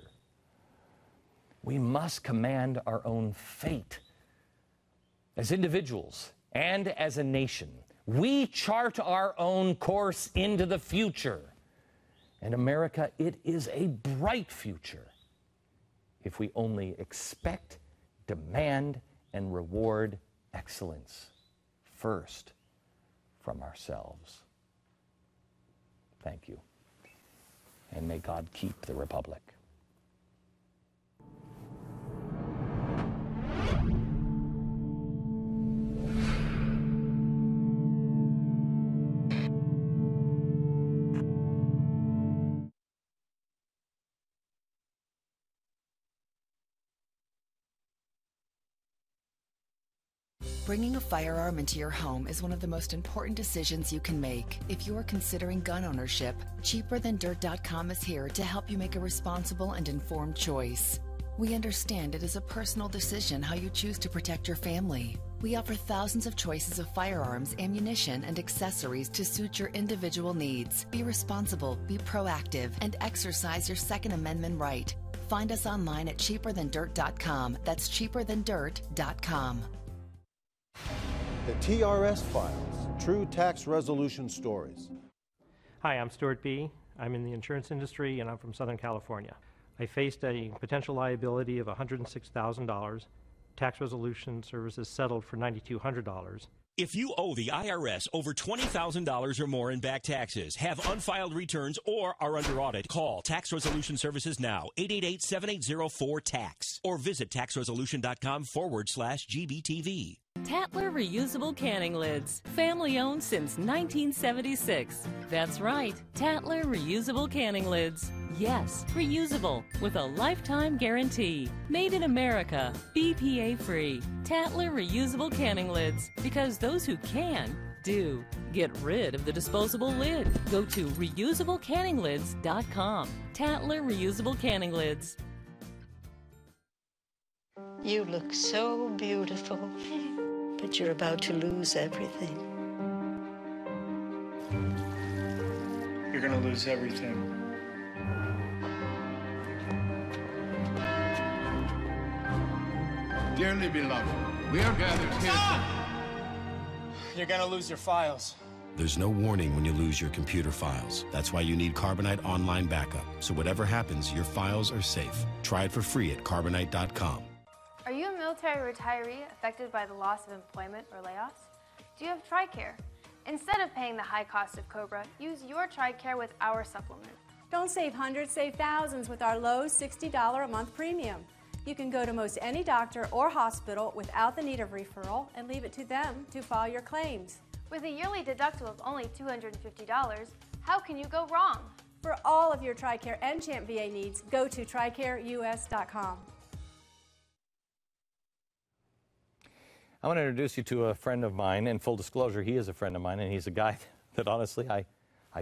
We must command our own fate. As individuals and as a nation, we chart our own course into the future. And America, it is a bright future if we only expect, demand, and reward excellence first from ourselves. Thank you. And may God keep the Republic. Bringing a firearm into your home is one of the most important decisions you can make. If you're considering gun ownership, CheaperThanDirt.com is here to help you make a responsible and informed choice. We understand it is a personal decision how you choose to protect your family. We offer thousands of choices of firearms, ammunition, and accessories to suit your individual needs. Be responsible, be proactive, and exercise your Second Amendment right. Find us online at CheaperThanDirt.com. That's CheaperThanDirt.com. The TRS Files, True Tax Resolution Stories. Hi, I'm Stuart B. I'm in the insurance industry and I'm from Southern California. I faced a potential liability of $106,000. Tax Resolution Services settled for $9,200. If you owe the IRS over $20,000 or more in back taxes, have unfiled returns, or are under audit, call Tax Resolution Services now, 888-7804-TAX, or visit taxresolution.com/GBTV. Tatler Reusable Canning Lids. Family owned since 1976. That's right, Tatler Reusable Canning Lids. Yes, reusable, with a lifetime guarantee. Made in America, BPA free. Tatler Reusable Canning Lids. Because those who can, do. Get rid of the disposable lid. Go to reusablecanninglids.com. Tatler Reusable Canning Lids. You look so beautiful, but you're about to lose everything. You're gonna lose everything. Dearly beloved, we are gathered here. You're gonna lose your files. There's no warning when you lose your computer files. That's why you need Carbonite Online Backup. So whatever happens, your files are safe. Try it for free at Carbonite.com. Are you a military retiree affected by the loss of employment or layoffs? Do you have TRICARE? Instead of paying the high cost of COBRA, use your TRICARE with our supplement. Don't save hundreds, save thousands with our low $60 a month premium. You can go to most any doctor or hospital without the need of referral and leave it to them to file your claims. With a yearly deductible of only $250, how can you go wrong? For all of your TRICARE and CHAMP VA needs, go to TRICAREUS.com. I want to introduce you to a friend of mine, and full disclosure, he is a friend of mine, and he's a guy that honestly I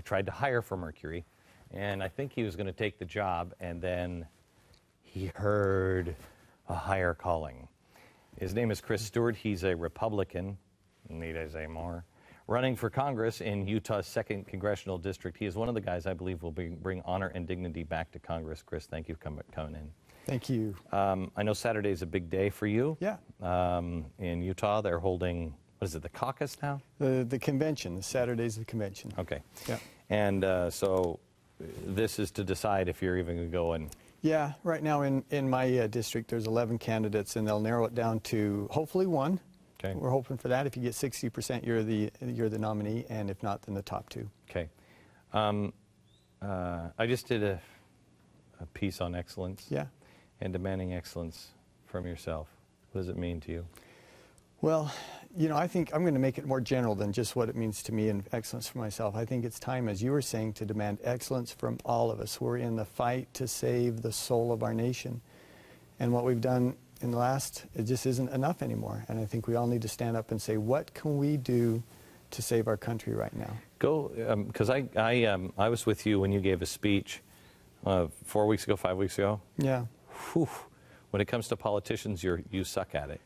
tried to hire for Mercury, and I think he was going to take the job, and then he heard a higher calling. His name is Chris Stewart. He's a Republican, need I say more, running for Congress in Utah's 2nd Congressional District. He is one of the guys I believe will bring honor and dignity back to Congress. Chris, thank you for coming in. Thank you. I know Saturday is a big day for you. Yeah. In Utah, they're holding, what is it, the caucus now? The convention. The Saturday's the convention. Okay. Yeah. And so this is to decide if you're even going to go and... Yeah, right now in my district, there's 11 candidates, and they'll narrow it down to hopefully one. Okay. We're hoping for that. If you get 60%, you're the nominee, and if not, then the top two. Okay. I just did a piece on excellence. Yeah. And demanding excellence from yourself. What does it mean to you? Well, you know, I think I'm going to make it more general than just what it means to me and excellence for myself. I think it's time, as you were saying, to demand excellence from all of us. We're in the fight to save the soul of our nation. And what we've done in the last, it just isn't enough anymore. And I think we all need to stand up and say, what can we do to save our country right now? Go, because I was with you when you gave a speech 4 weeks ago, 5 weeks ago. Yeah. Whew. When it comes to politicians, you suck at it,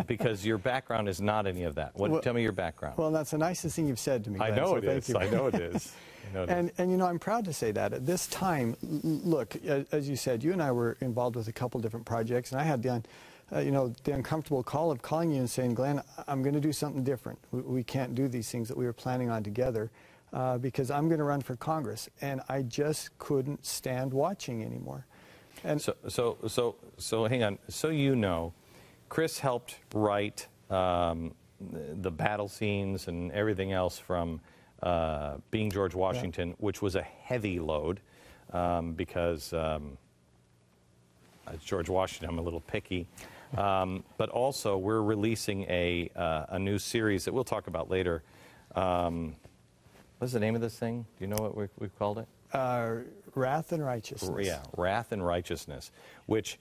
because your background is not any of that. Tell me your background. Well, that's the nicest thing you've said to me, Glenn, I know so it is. I know it is. And you know, I'm proud to say that at this time, look, as you said, you and I were involved with a couple different projects, and I had the uncomfortable call of calling you and saying, Glenn, I'm going to do something different. We can't do these things that we were planning on together, because I'm going to run for Congress, and I just couldn't stand watching anymore. And so hang on. So you know, Chris helped write the battle scenes and everything else from Being George Washington, which was a heavy load because it's George Washington. I'm a little picky, but also we're releasing a new series that we'll talk about later. What's the name of this thing? Do you know what we've called it? Wrath and Righteousness. Yeah, Wrath and Righteousness, which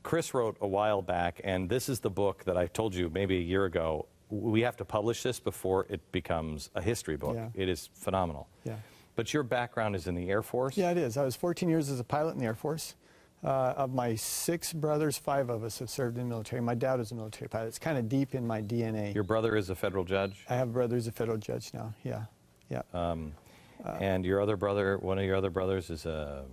Chris wrote a while back, and this is the book that I told you maybe a year ago. We have to publish this before it becomes a history book. Yeah. It is phenomenal. Yeah. But your background is in the Air Force? Yeah, it is. I was 14 years as a pilot in the Air Force. Of my 6 brothers, 5 of us have served in the military. My dad was a military pilot. It's kind of deep in my DNA. Your brother is a federal judge? I have a brother who's a federal judge now, yeah. Yeah. And your other brother, one of your other brothers is a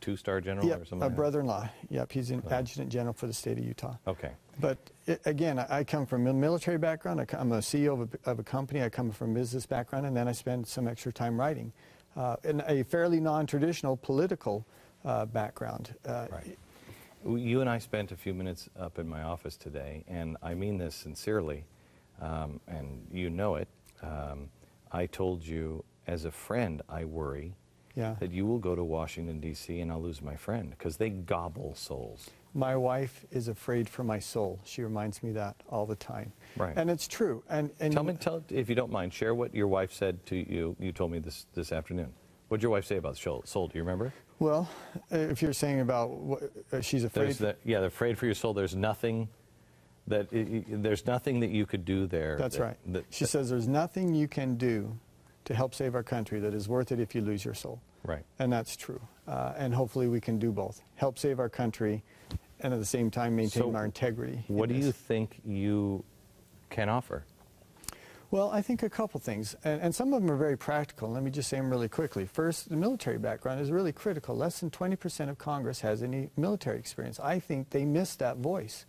2-star general or something? A brother-in-law. Yep, he's an adjutant general for the state of Utah. Okay. But again, I come from a military background. I'm a CEO of a company. I come from a business background, and then I spend some extra time writing. In a fairly non-traditional political background. Right. You and I spent a few minutes up in my office today, and I mean this sincerely, and you know it. I told you, as a friend, I worry that you will go to Washington, D.C., and I'll lose my friend, because they gobble souls. My wife is afraid for my soul. She reminds me that all the time. Right. And it's true. And tell, if you don't mind, share what your wife said to you. You told me this afternoon. What did your wife say about soul? Do you remember? Well, if you're saying about what, she's afraid. Yeah, they're afraid for your soul. There's nothing that you could do there. That's right. She says there's nothing you can do to help save our country that is worth it if you lose your soul. Right. And that's true. And hopefully we can do both. Help save our country and at the same time maintain our integrity. What do you think you can offer? Well, I think a couple things, and some of them are very practical. Let me just say them really quickly. First, the military background is really critical. Less than 20% of Congress has any military experience. I think they missed that voice.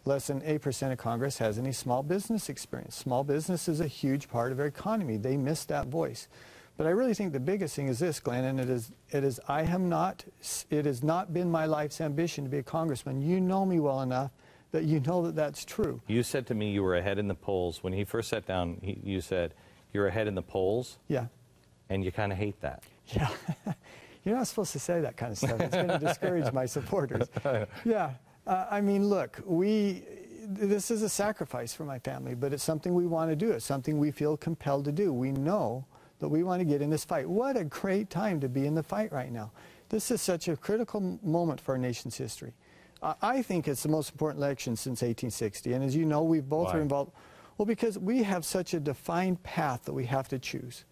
Less than 8% of Congress has any small business experience. Small business is a huge part of our economy. They missed that voice. But I really think the biggest thing is this, Glenn, and it has not been my life's ambition to be a congressman. You know me well enough that you know that that's true. You said to me you were ahead in the polls. When he first sat down, you said, you're ahead in the polls? Yeah. And you kind of hate that. Yeah. You're not supposed to say that kind of stuff. It's going to discourage my supporters. Yeah. I mean, look, this is a sacrifice for my family, but it's something we want to do. It's something we feel compelled to do. We know that we want to get in this fight. What a great time to be in the fight right now. This is such a critical moment for our nation's history. I think it's the most important election since 1860, and as you know, we both are involved. Well, because we have such a defined path that we have to choose.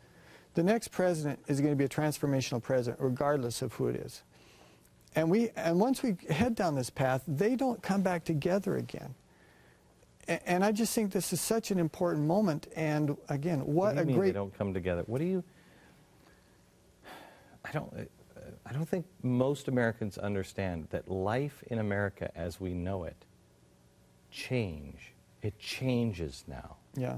The next president is going to be a transformational president, regardless of who it is. And once we head down this path, they don't come back together again. And I just think this is such an important moment. And again, what a great. They don't come together. What do you? I don't think most Americans understand that life in America as we know it it changes now. Yeah.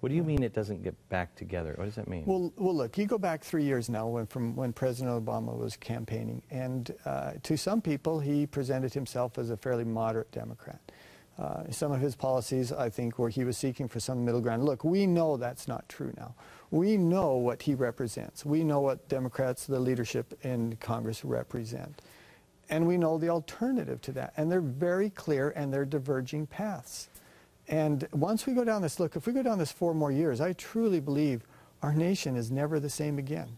What do you mean it doesn't get back together? What does that mean? Well, look, you go back 3 years now from when President Obama was campaigning, and to some people he presented himself as a fairly moderate Democrat. Some of his policies, I think, where he was seeking for some middle ground. Look, we know that's not true now. We know what he represents. We know what Democrats, the leadership in Congress, represent. And we know the alternative to that. And they're very clear, and they're diverging paths. And once we go down this, look, if we go down this 4 more years, I truly believe our nation is never the same again.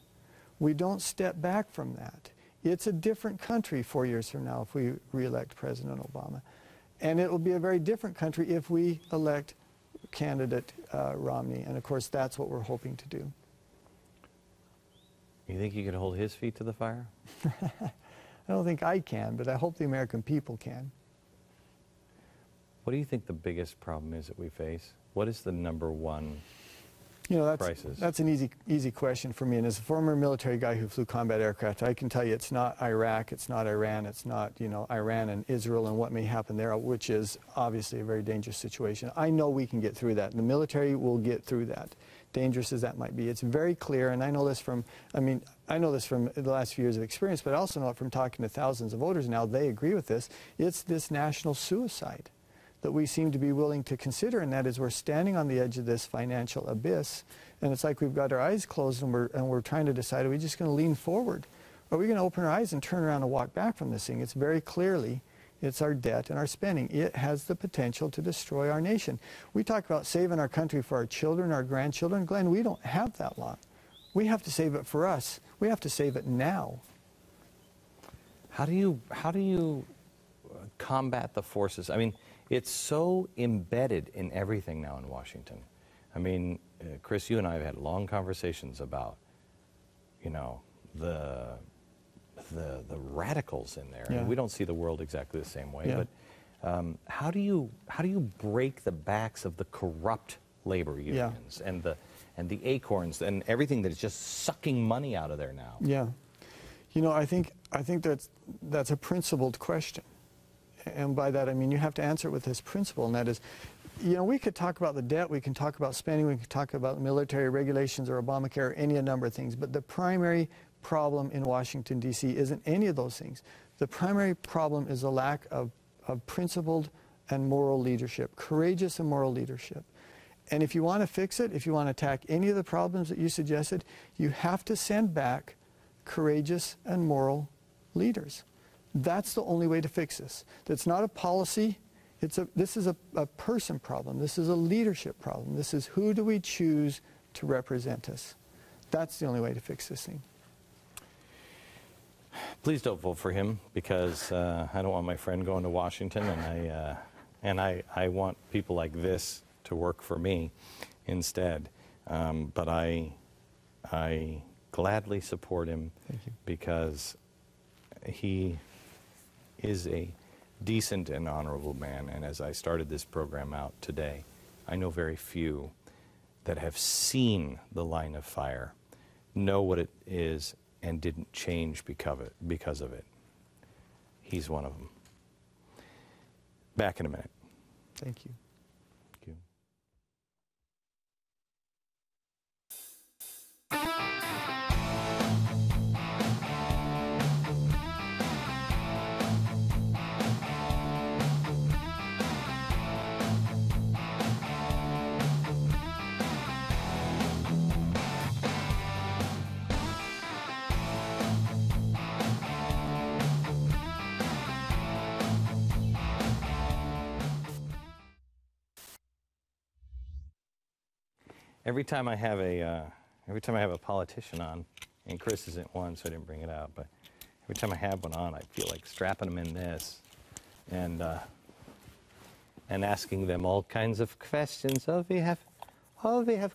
We don't step back from that. It's a different country 4 years from now if we re-elect President Obama. And it will be a very different country if we elect candidate Romney. And of course, that's what we're hoping to do. You think you could hold his feet to the fire? I don't think I can, but I hope the American people can. What do you think the biggest problem is that we face? What is the #1 crisis? That's an easy question for me. And as a former military guy who flew combat aircraft, I can tell you it's not Iraq, it's not Iran, it's not Iran and Israel and what may happen there, which is obviously a very dangerous situation. I know we can get through that. The military will get through that, dangerous as that might be. It's very clear, and I know this from the last few years of experience, but I also know it from talking to thousands of voters now. They agree with this. It's this national suicide that we seem to be willing to consider, and that is we're standing on the edge of this financial abyss, and it's like we've got our eyes closed and we're trying to decide, are we just going to lean forward? Or are we going to open our eyes and turn around and walk back from this thing? It's very clearly, it's our debt and our spending. It has the potential to destroy our nation. We talk about saving our country for our children, our grandchildren. Glenn, we don't have that long. We have to save it for us. We have to save it now. How do you combat the forces? I mean, it's so embedded in everything now in Washington. I mean, Chris, you and I have had long conversations about, the radicals in there. Yeah. And we don't see the world exactly the same way. Yeah. But how do you break the backs of the corrupt labor unions and the acorns and everything that is just sucking money out of there now? Yeah. I think that's a principled question. And by that I mean you have to answer it with this principle, and that is, we could talk about the debt, we can talk about spending, we can talk about military regulations or Obamacare, or any number of things, but the primary problem in Washington, D.C. isn't any of those things. The primary problem is a lack of principled and moral leadership, courageous and moral leadership. And if you want to fix it, if you want to attack any of the problems that you suggested, you have to send back courageous and moral leaders. That's the only way to fix this. That's not a policy. This is a person problem. This is a leadership problem. This is who do we choose to represent us. That's the only way to fix this thing. Please don't vote for him, because I don't want my friend going to Washington, and I want people like this to work for me instead. But I gladly support him because he is a decent and honorable man. And as I started this program out today, I know very few that have seen the line of fire, know what it is, and didn't change because of it. He's one of them. Back in a minute. Thank you. Thank you. Every time I have a politician on, and Chris isn't one, so I didn't bring it out, but every time I have one on, I feel like strapping them in this, and asking them all kinds of questions. Oh, we have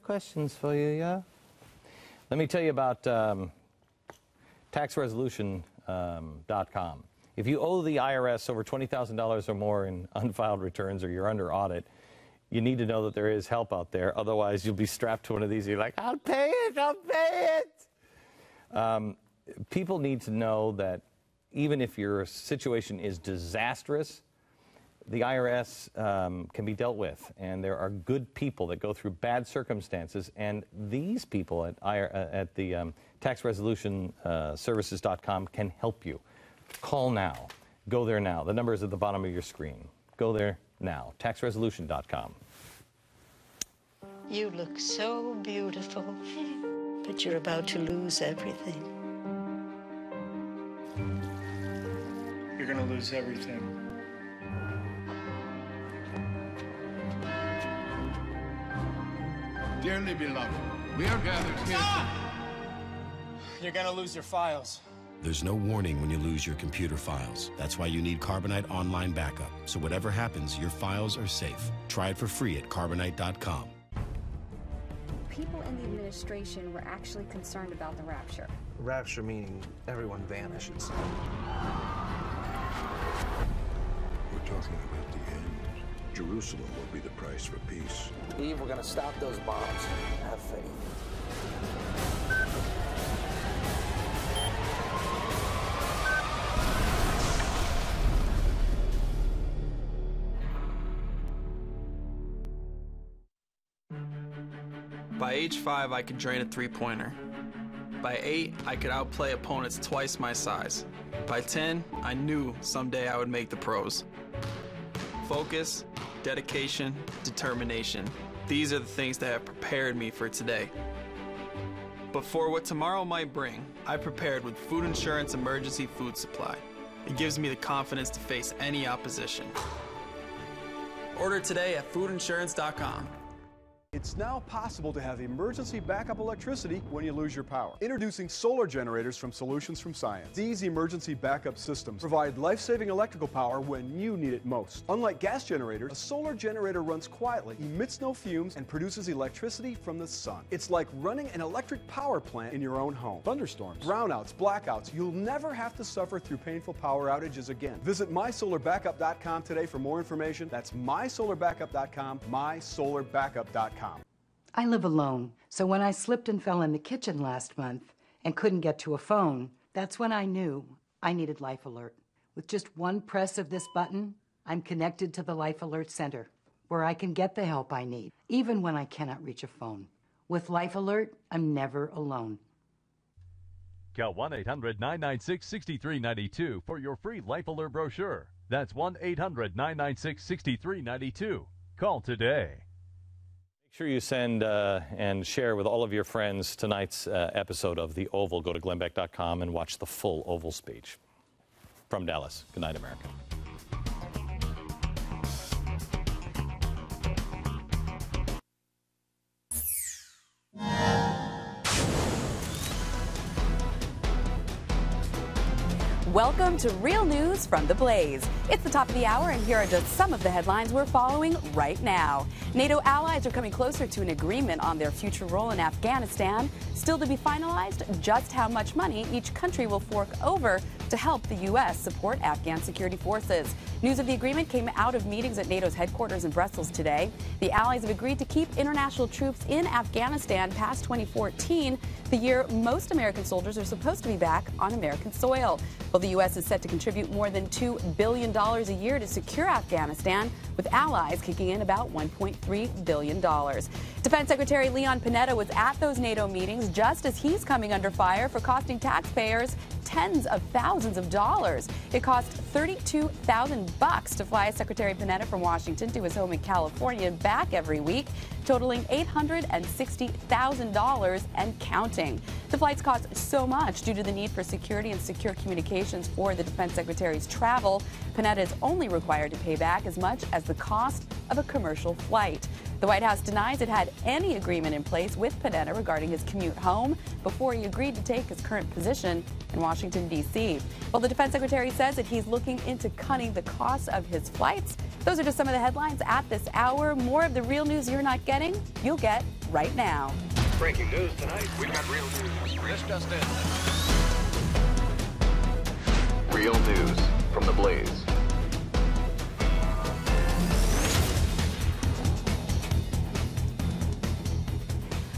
questions for you, yeah. Let me tell you about taxresolution.com. If you owe the IRS over $20,000 or more in unfiled returns, or you're under audit, you need to know that there is help out there. Otherwise, you'll be strapped to one of these. You're like, I'll pay it. People need to know that even if your situation is disastrous, the IRS can be dealt with. And there are good people that go through bad circumstances. And these people at the taxresolutionservices.com can help you. Call now. Go there now. The number is at the bottom of your screen. Go there now. taxresolution.com. You look so beautiful, but you're about to lose everything. You're gonna lose everything. Dearly beloved, we are gathered here. You're gonna lose your files. There's no warning when you lose your computer files. That's why you need Carbonite Online Backup. So whatever happens, your files are safe. Try it for free at Carbonite.com. People in the administration were actually concerned about the rapture. Rapture meaning everyone vanishes. We're talking about the end. Jerusalem will be the price for peace. Eve, we're gonna stop those bombs. Have faith. By age 5, I could drain a three-pointer. By 8, I could outplay opponents twice my size. By 10, I knew someday I would make the pros. Focus, dedication, determination. These are the things that have prepared me for today. But for what tomorrow might bring, I prepared with Food Insurance Emergency Food Supply. It gives me the confidence to face any opposition. Order today at foodinsurance.com. It's now possible to have emergency backup electricity when you lose your power. Introducing solar generators from Solutions from Science. These emergency backup systems provide life-saving electrical power when you need it most. Unlike gas generators, a solar generator runs quietly, emits no fumes, and produces electricity from the sun. It's like running an electric power plant in your own home. Thunderstorms, brownouts, blackouts, you'll never have to suffer through painful power outages again. Visit mysolarbackup.com today for more information. That's mysolarbackup.com, mysolarbackup.com. I live alone, so when I slipped and fell in the kitchen last month and couldn't get to a phone, that's when I knew I needed Life Alert. With just one press of this button, I'm connected to the Life Alert Center, where I can get the help I need, even when I cannot reach a phone. With Life Alert, I'm never alone. Call 1-800-996-6392 for your free Life Alert brochure. That's 1-800-996-6392. Call today. Make sure you send and share with all of your friends tonight's episode of The Oval. Go to glennbeck.com and watch the full Oval speech. From Dallas, good night, America. Welcome to Real News from the Blaze. It's the top of the hour, and here are just some of the headlines we're following right now. NATO allies are coming closer to an agreement on their future role in Afghanistan. Still to be finalized, just how much money each country will fork over to help the U.S. support Afghan security forces. News of the agreement came out of meetings at NATO's headquarters in Brussels today. The allies have agreed to keep international troops in Afghanistan past 2014, the year most American soldiers are supposed to be back on American soil. Well, the U.S. is set to contribute more than $2 billion a year to secure Afghanistan, with allies kicking in about $1.3 billion. Defense Secretary Leon Panetta was at those NATO meetings just as he's coming under fire for costing taxpayers tens of thousands of dollars. It cost $32,000 to fly Secretary Panetta from Washington to his home in California and back every week, totaling $860,000 and counting. The flights cost so much due to the need for security and secure communications for the Defense Secretary's travel. Panetta is only required to pay back as much as the cost of a commercial flight. The White House denies it had any agreement in place with Panetta regarding his commute home before he agreed to take his current position in Washington, D.C. Well, the Defense Secretary says that he's looking into cutting the cost of his flights. Those are just some of the headlines at this hour. More of the real news you're not getting, you'll get right now. Breaking news tonight. We've got real news. This just in. Real news from the Blaze.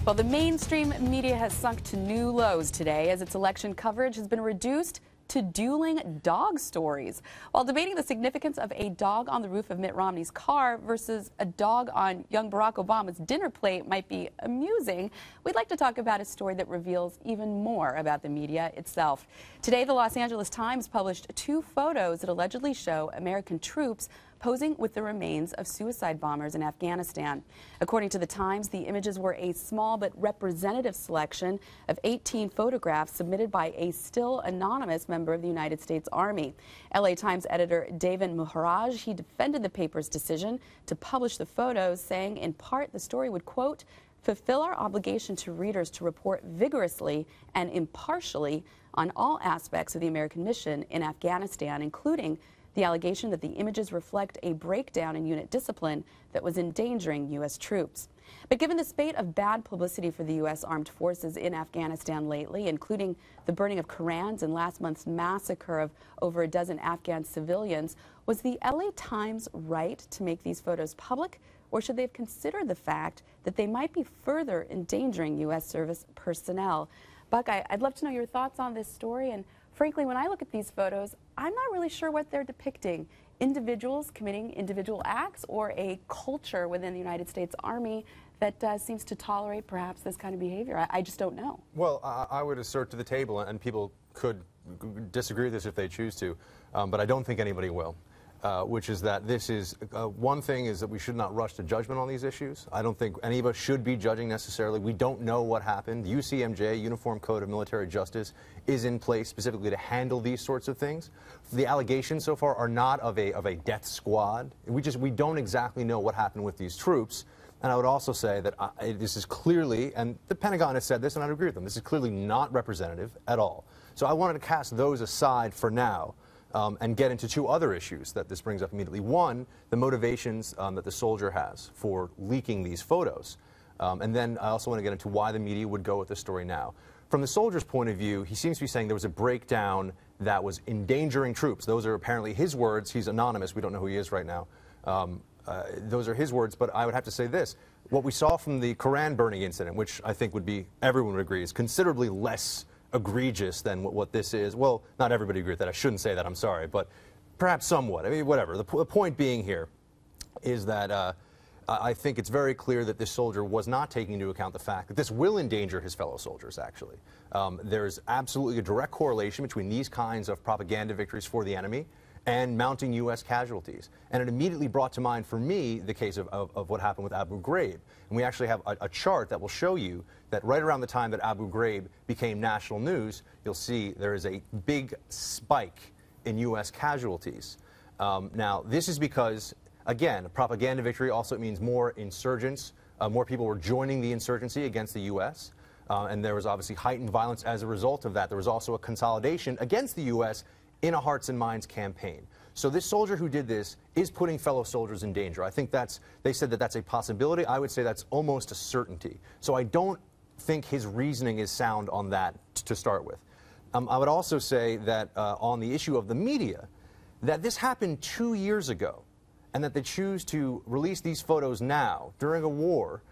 Well, the mainstream media has sunk to new lows today as its election coverage has been reduced to dueling dog stories. While debating the significance of a dog on the roof of Mitt Romney's car versus a dog on young Barack Obama's dinner plate might be amusing, we'd like to talk about a story that reveals even more about the media itself. Today, the Los Angeles Times published 2 photos that allegedly show American troops posing with the remains of suicide bombers in Afghanistan. According to the Times, the images were a small but representative selection of 18 photographs submitted by a still anonymous member of the United States Army. LA Times editor David Muharraj, he defended the paper's decision to publish the photos, saying in part the story would, quote, fulfill our obligation to readers to report vigorously and impartially on all aspects of the American mission in Afghanistan, including the allegation that the images reflect a breakdown in unit discipline that was endangering U.S. troops. But given the spate of bad publicity for the U.S. armed forces in Afghanistan lately, including the burning of Korans and last month's massacre of over a dozen Afghan civilians, was the LA Times right to make these photos public, or should they have considered the fact that they might be further endangering U.S. service personnel? Buck, I'd love to know your thoughts on this story, and frankly, when I look at these photos, I'm not really sure what they're depicting. Individuals committing individual acts or a culture within the United States Army that seems to tolerate perhaps this kind of behavior. I just don't know. Well, I would assert to the table, and people could disagree with this if they choose to, but I don't think anybody will. Which is that this is, one thing is that we should not rush to judgment on these issues. I don't think any of us should be judging necessarily. We don't know what happened. UCMJ, Uniform Code of Military Justice, is in place specifically to handle these sorts of things. The allegations so far are not of a death squad. We don't exactly know what happened with these troops. And I would also say that this is clearly, and the Pentagon has said this, and I agree with them, this is clearly not representative at all. So I wanted to cast those aside for now. And get into 2 other issues that this brings up immediately. One, the motivations that the soldier has for leaking these photos. And then I also want to get into why the media would go with this story now. From the soldier's point of view, he seems to be saying there was a breakdown that was endangering troops. Those are apparently his words. He's anonymous. We don't know who he is right now. Those are his words, but I would have to say this. What we saw from the Koran burning incident, which I think would be, everyone would agree, is considerably less egregious than what this is. Well, not everybody agrees with that. I shouldn't say that. I'm sorry. But perhaps somewhat. I mean, whatever. The point being here is that I think it's very clear that this soldier was not taking into account the fact that this will endanger his fellow soldiers, actually. There's absolutely a direct correlation between these kinds of propaganda victories for the enemy and mounting U.S. casualties. And it immediately brought to mind for me the case of what happened with Abu Ghraib. And we actually have a chart that will show you that right around the time that Abu Ghraib became national news, you'll see there is a big spike in U.S. casualties. Now, this is because, again, a propaganda victory also means more insurgents, more people were joining the insurgency against the U.S., and there was obviously heightened violence as a result of that. There was also a consolidation against the U.S. in a Hearts and Minds campaign. So this soldier who did this is putting fellow soldiers in danger. I think they said that that's a possibility. I would say that's almost a certainty. So I don't think his reasoning is sound on that to start with. I would also say that on the issue of the media, that this happened 2 years ago, and that they choose to release these photos now during a war,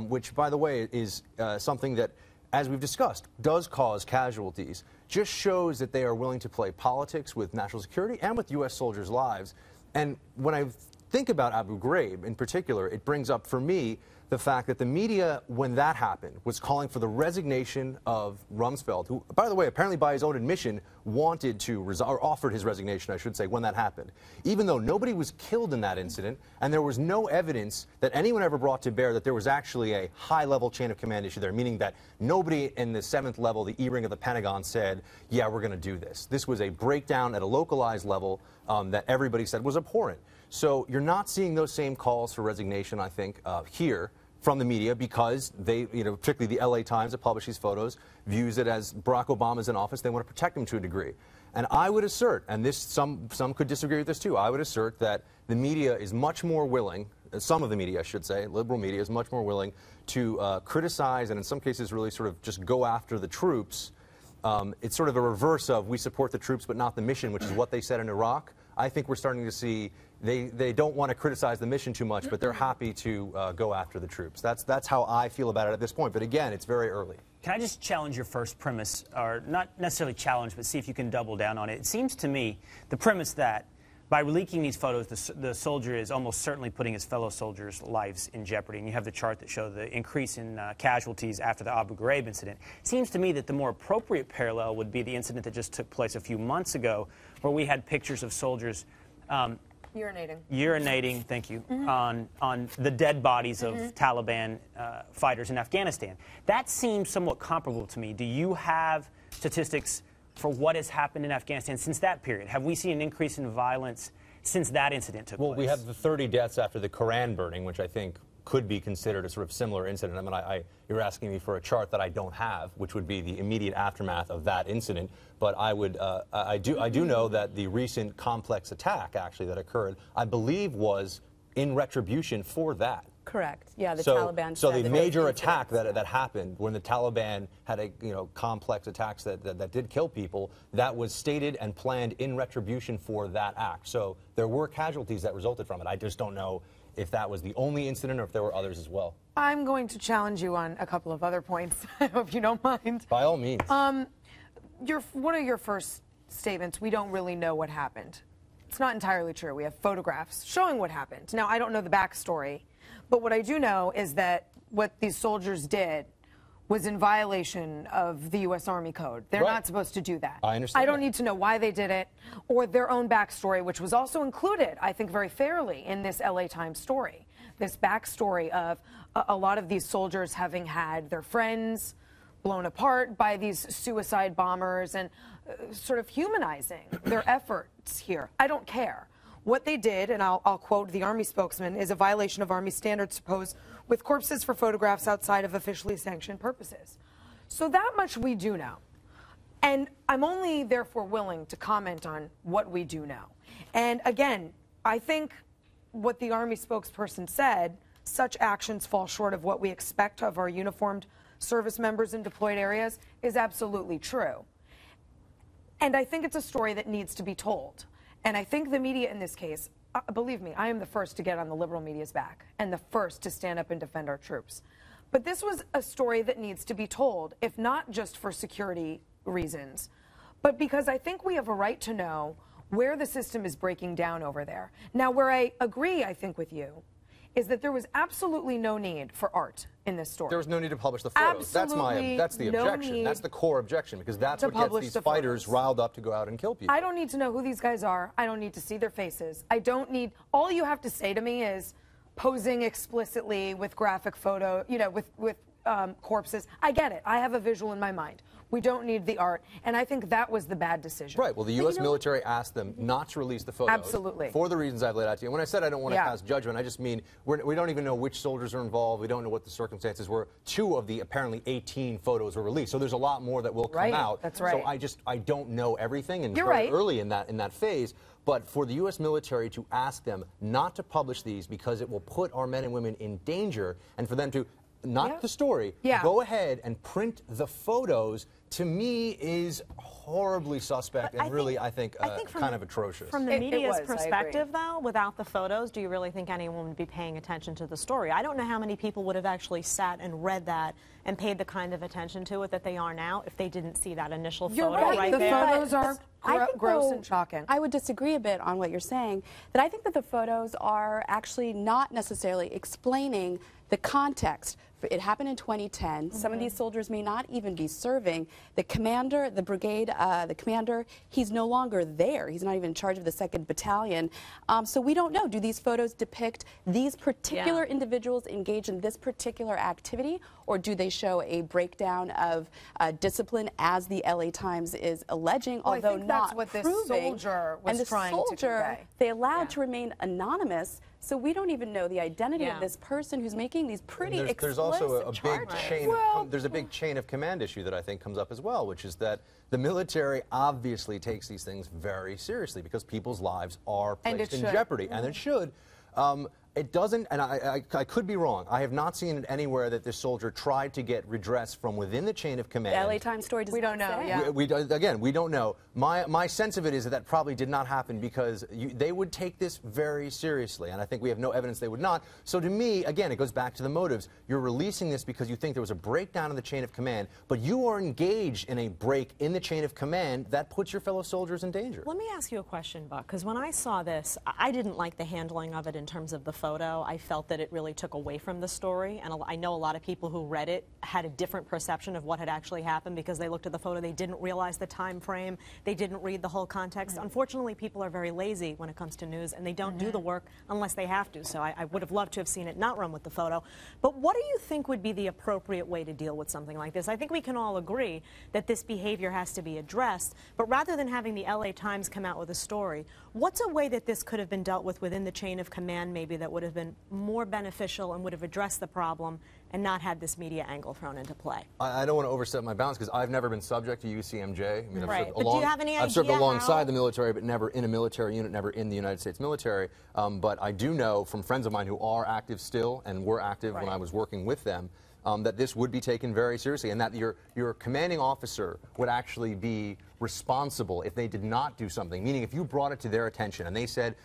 which, by the way, is something that, as we've discussed, does cause casualties, just shows that they are willing to play politics with national security and with U.S. soldiers' lives. And when I think about Abu Ghraib in particular, it brings up for me the fact that the media, when that happened, was calling for the resignation of Rumsfeld, who, by the way, apparently by his own admission, wanted to resign, or offered his resignation, I should say, when that happened. Even though nobody was killed in that incident, and there was no evidence that anyone ever brought to bear that there was actually a high-level chain of command issue there, meaning that nobody in the 7th level, the E-ring of the Pentagon, said, yeah, we're going to do this. This was a breakdown at a localized level that everybody said was abhorrent. So you're not seeing those same calls for resignation, I think, here from the media, because they, particularly the LA Times that published these photos, views it as Barack Obama's in office. They want to protect him to a degree. And I would assert, and this some could disagree with this too, I would assert that the media is much more willing, some of the media, I should say, liberal media, is much more willing to criticize and in some cases really sort of just go after the troops. It's sort of a reverse of we support the troops but not the mission, which is what they said in Iraq. I think we're starting to see they don't want to criticize the mission too much, but they're happy to go after the troops. That's how I feel about it at this point. But again, it's very early. Can I just challenge your first premise, or not necessarily challenge, but see if you can double down on it? It seems to me the premise that by leaking these photos, the soldier is almost certainly putting his fellow soldiers' lives in jeopardy. And you have the chart that shows the increase in casualties after the Abu Ghraib incident. It seems to me that the more appropriate parallel would be the incident that just took place a few months ago, where we had pictures of soldiers urinating, thank you, on the dead bodies of Taliban fighters in Afghanistan. That seems somewhat comparable to me. Do you have statistics for what has happened in Afghanistan since that period? Have we seen an increase in violence since that incident took place? Well, we have the 30 deaths after the Koran burning, which I think could be considered a sort of similar incident. I mean, you're asking me for a chart that I don't have, which would be the immediate aftermath of that incident. But I would, I do know that the recent complex attack, actually, that occurred, I believe was in retribution for that. Correct. Yeah, the Taliban. So the major attack that happened when the Taliban had complex attacks that did kill people, that was stated and planned in retribution for that act. So there were casualties that resulted from it. I just don't know if that was the only incident or if there were others as well. I'm going to challenge you on a couple of other points, I hope you don't mind. By all means. One of your first statements, we don't really know what happened. It's not entirely true. We have photographs showing what happened. Now, I don't know the backstory, but what I do know is that what these soldiers did was in violation of the U.S. Army Code. They're not supposed to do that. I understand. I don't need to know why they did it or their own backstory, which was also included, I think, very fairly in this LA Times story. This backstory of a lot of these soldiers having had their friends blown apart by these suicide bombers and sort of humanizing their efforts here. I don't care. What they did, and I'll quote the Army spokesman, is a violation of Army standards to pose with corpses for photographs outside of officially sanctioned purposes. So that much we do know. And I'm only therefore willing to comment on what we do know. And again, I think what the Army spokesperson said, such actions fall short of what we expect of our uniformed service members in deployed areas, is absolutely true. And I think it's a story that needs to be told. And I think the media in this case, believe me, I am the first to get on the liberal media's back and the first to stand up and defend our troops. But this was a story that needs to be told, if not just for security reasons, but because I think we have a right to know where the system is breaking down over there. Now, where I agree, I think, with you, is that there was absolutely no need for art in this story. There was no need to publish the photos. That's the objection. That's the core objection, because that's what gets these fighters riled up to go out and kill people. I don't need to know who these guys are. I don't need to see their faces. I don't need, all you have to say to me is posing explicitly with graphic photo, you know, with corpses. I get it. I have a visual in my mind. We don't need the art, and I think that was the bad decision. Right. Well, the U.S. military asked them not to release the photos. Absolutely. For the reasons I've laid out to you. And when I said I don't want to pass judgment, I just mean we don't even know which soldiers are involved. We don't know what the circumstances were. 2 of the apparently 18 photos were released, so there's a lot more that will come out. That's right. So I don't know everything, and You're very right. early in that phase. But for the U.S. military to ask them not to publish these because it will put our men and women in danger, and for them to not the story, go ahead and print the photos, to me is horribly suspect and really, I think kind of atrocious. From the media's perspective, though, without the photos, do you really think anyone would be paying attention to the story? I don't know how many people would have actually sat and read that and paid the kind of attention to it that they are now if they didn't see that initial photo right there. The photos are gross and shocking. I would disagree a bit on what you're saying, that I think that the photos are actually not necessarily explaining the context. It happened in 2010. Some of these soldiers may not even be serving. The commander, the brigade, the commander, he's no longer there. He's not even in charge of the 2nd Battalion. So we don't know. Do these photos depict these particular individuals engaged in this particular activity, or do they show a breakdown of discipline, as the LA Times is alleging, Well, although I think not that's what this proving? soldier was and the trying soldier, to convey. they allowed to remain anonymous, so we don't even know the identity of this person who's making these pretty explicit There's also a big charges. there's a big chain of command issue that I think comes up as well, which is that the military obviously takes these things very seriously because people's lives are placed in jeopardy, and it should. It doesn't, and I could be wrong. I have not seen it anywhere that this soldier tried to get redress from within the chain of command. The LA Times story does not say. Again, we don't know. My sense of it is that probably did not happen because they would take this very seriously, and I think we have no evidence they would not. So to me, again, it goes back to the motives. You're releasing this because you think there was a breakdown in the chain of command, but you are engaged in a break in the chain of command that puts your fellow soldiers in danger. Let me ask you a question, Buck, because when I saw this, I didn't like the handling of it in terms of the photo. I felt that it really took away from the story, and I know a lot of people who read it had a different perception of what had actually happened because they looked at the photo, they didn't realize the time frame, they didn't read the whole context. Unfortunately, people are very lazy when it comes to news, and they don't do the work unless they have to, so I would have loved to have seen it not run with the photo. But what do you think would be the appropriate way to deal with something like this? I think we can all agree that this behavior has to be addressed, but rather than having the LA Times come out with a story, what's a way that this could have been dealt with within the chain of command maybe that would have been more beneficial and would have addressed the problem and not had this media angle thrown into play? I don't want to overstep my bounds because I've never been subject to UCMJ. I mean, But do you have any idea I've served alongside the military, but never in a military unit, never in the United States military. But I do know from friends of mine who are active still and were active when I was working with them, that this would be taken very seriously, and that your commanding officer would actually be responsible if they did not do something. Meaning, if you brought it to their attention and they said,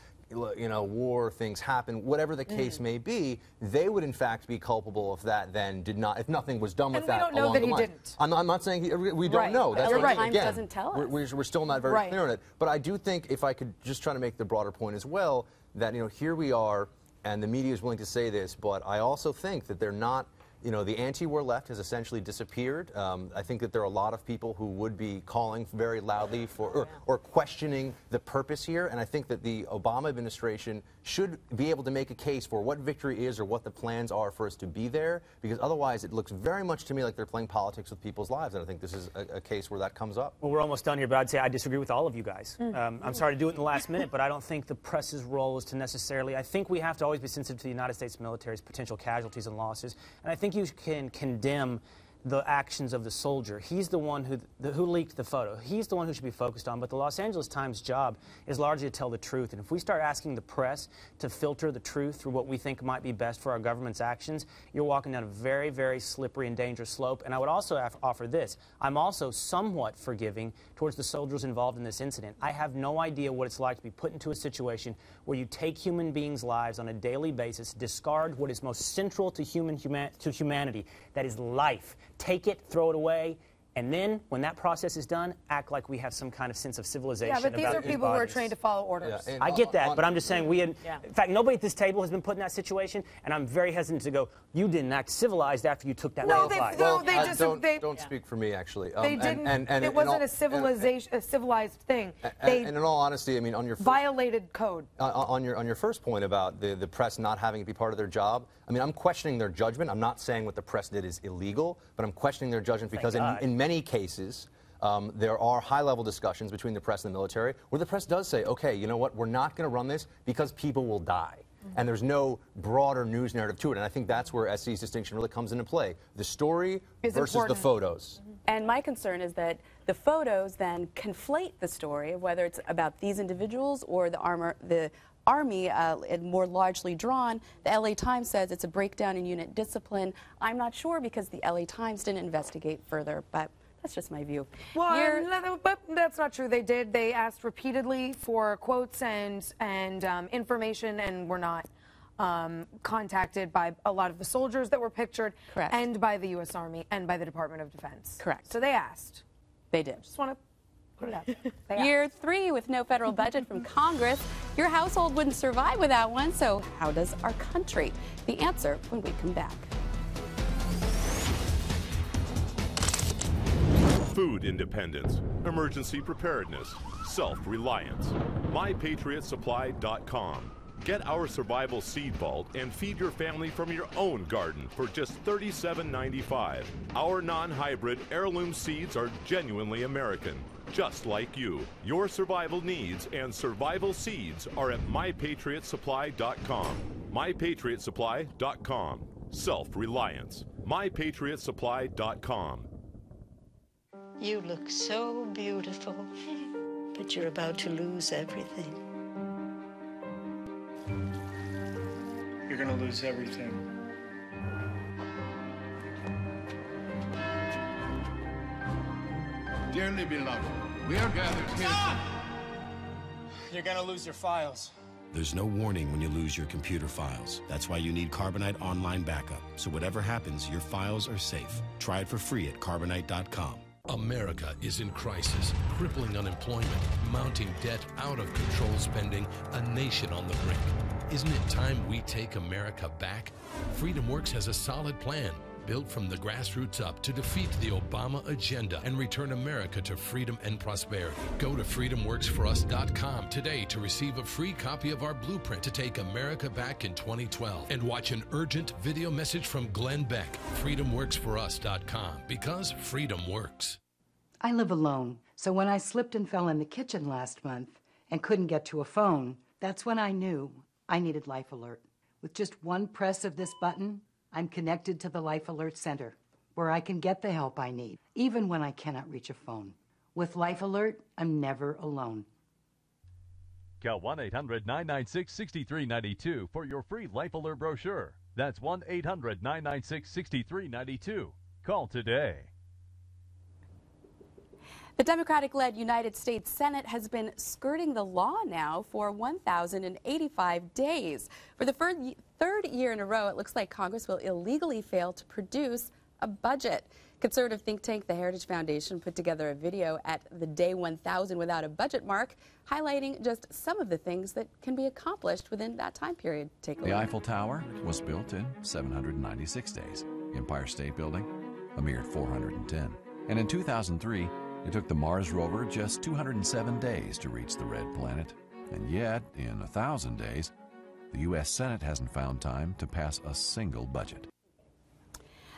you know, war, things happen, whatever the case may be, they would in fact be culpable if that then did not, if nothing was done with that along the line. And we don't know that he didn't. I'm not saying we don't know. That's LA what, Times again, doesn't tell us. We're still not very clear on it. But I do think, if I could just try to make the broader point as well, that, you know, here we are, and the media is willing to say this, but I also think that they're not. You know, the anti-war left has essentially disappeared. I think that there are a lot of people who would be calling very loudly for, or questioning the purpose here, and I think that the Obama administration should be able to make a case for what victory is or what the plans are for us to be there, because otherwise it looks very much to me like they're playing politics with people's lives, and I think this is a case where that comes up. Well, we're almost done here, but I'd say I disagree with all of you guys. I'm sorry to do it in the last minute, but I don't think the press's role is to necessarily, I think we have to always be sensitive to the United States military's potential casualties and losses, and I think you can condemn the actions of the soldier. He's the one who leaked the photo. He's the one who should be focused on, but the Los Angeles Times' job is largely to tell the truth, and if we start asking the press to filter the truth through what we think might be best for our government's actions, you're walking down a very, very slippery and dangerous slope. And I would also offer this. I'm also somewhat forgiving towards the soldiers involved in this incident. I have no idea what it's like to be put into a situation where you take human beings' lives on a daily basis, discard what is most central to humanity, that is life. Take it, throw it away, And then, when that process is done, act like we have some kind of sense of civilization. Yeah, but these about are people who are trained to follow orders. Yeah, I get that, but I'm just saying in fact, nobody at this table has been put in that situation, and I'm very hesitant to go, you didn't act civilized after you took that No, don't speak for me, actually. They didn't. It wasn't a civilized thing. And in all honesty, I mean, on your violated code. On your first point about the press not having it be part of their job, I mean, I'm questioning their judgment. I'm not saying what the press did is illegal, but I'm questioning their judgment because in many cases, there are high-level discussions between the press and the military where the press does say, okay, you know what, we're not going to run this because people will die. And there's no broader news narrative to it. And I think that's where SC's distinction really comes into play. The story versus the photos. And my concern is that the photos then conflate the story of whether it's about these individuals or the Army, more largely drawn. The LA Times says it's a breakdown in unit discipline. I'm not sure because the LA Times didn't investigate further, but that's just my view. Well, but that's not true. They did. They asked repeatedly for quotes and information, and were not contacted by a lot of the soldiers that were pictured, and by the U.S. Army and by the Department of Defense. Correct. So they asked. They did. Just want to put it out there. Year 3 with no federal budget from Congress. Your household wouldn't survive without one, so how does our country? The answer when we come back. Food independence, emergency preparedness, self-reliance. MyPatriotSupply.com. Get our survival seed vault and feed your family from your own garden for just $37.95. Our non-hybrid heirloom seeds are genuinely American, just like you. Your survival needs and survival seeds are at MyPatriotSupply.com. MyPatriotSupply.com. Self-reliance. MyPatriotSupply.com. You look so beautiful, but you're about to lose everything. You're gonna lose everything. Dearly beloved, we are gathered here. You're gonna lose your files. There's no warning when you lose your computer files. That's why you need Carbonite Online Backup. So whatever happens, your files are safe. Try it for free at Carbonite.com. America is in crisis, crippling unemployment, mounting debt, out of control spending, a nation on the brink. Isn't it time we take America back? FreedomWorks has a solid plan, built from the grassroots up to defeat the Obama agenda and return America to freedom and prosperity. Go to freedomworksforus.com today to receive a free copy of our blueprint to take America back in 2012 and watch an urgent video message from Glenn Beck. freedomworksforus.com, because freedom works. I live alone, so when I slipped and fell in the kitchen last month and couldn't get to a phone, that's when I knew I needed Life Alert. With just one press of this button, I'm connected to the Life Alert Center, where I can get the help I need, even when I cannot reach a phone. With Life Alert, I'm never alone. Call 1-800-996-6392 for your free Life Alert brochure. That's 1-800-996-6392. Call today. The Democratic-led United States Senate has been skirting the law now for 1,085 days. For the third year in a row, it looks like Congress will illegally fail to produce a budget. Conservative think tank the Heritage Foundation put together a video at the day 1,000 without a budget mark, highlighting just some of the things that can be accomplished within that time period. Take a look. The Eiffel Tower was built in 796 days. Empire State Building, a mere 410. And in 2003, it took the Mars rover just 207 days to reach the red planet. And yet, in 1,000 days, the U.S. Senate hasn't found time to pass a single budget.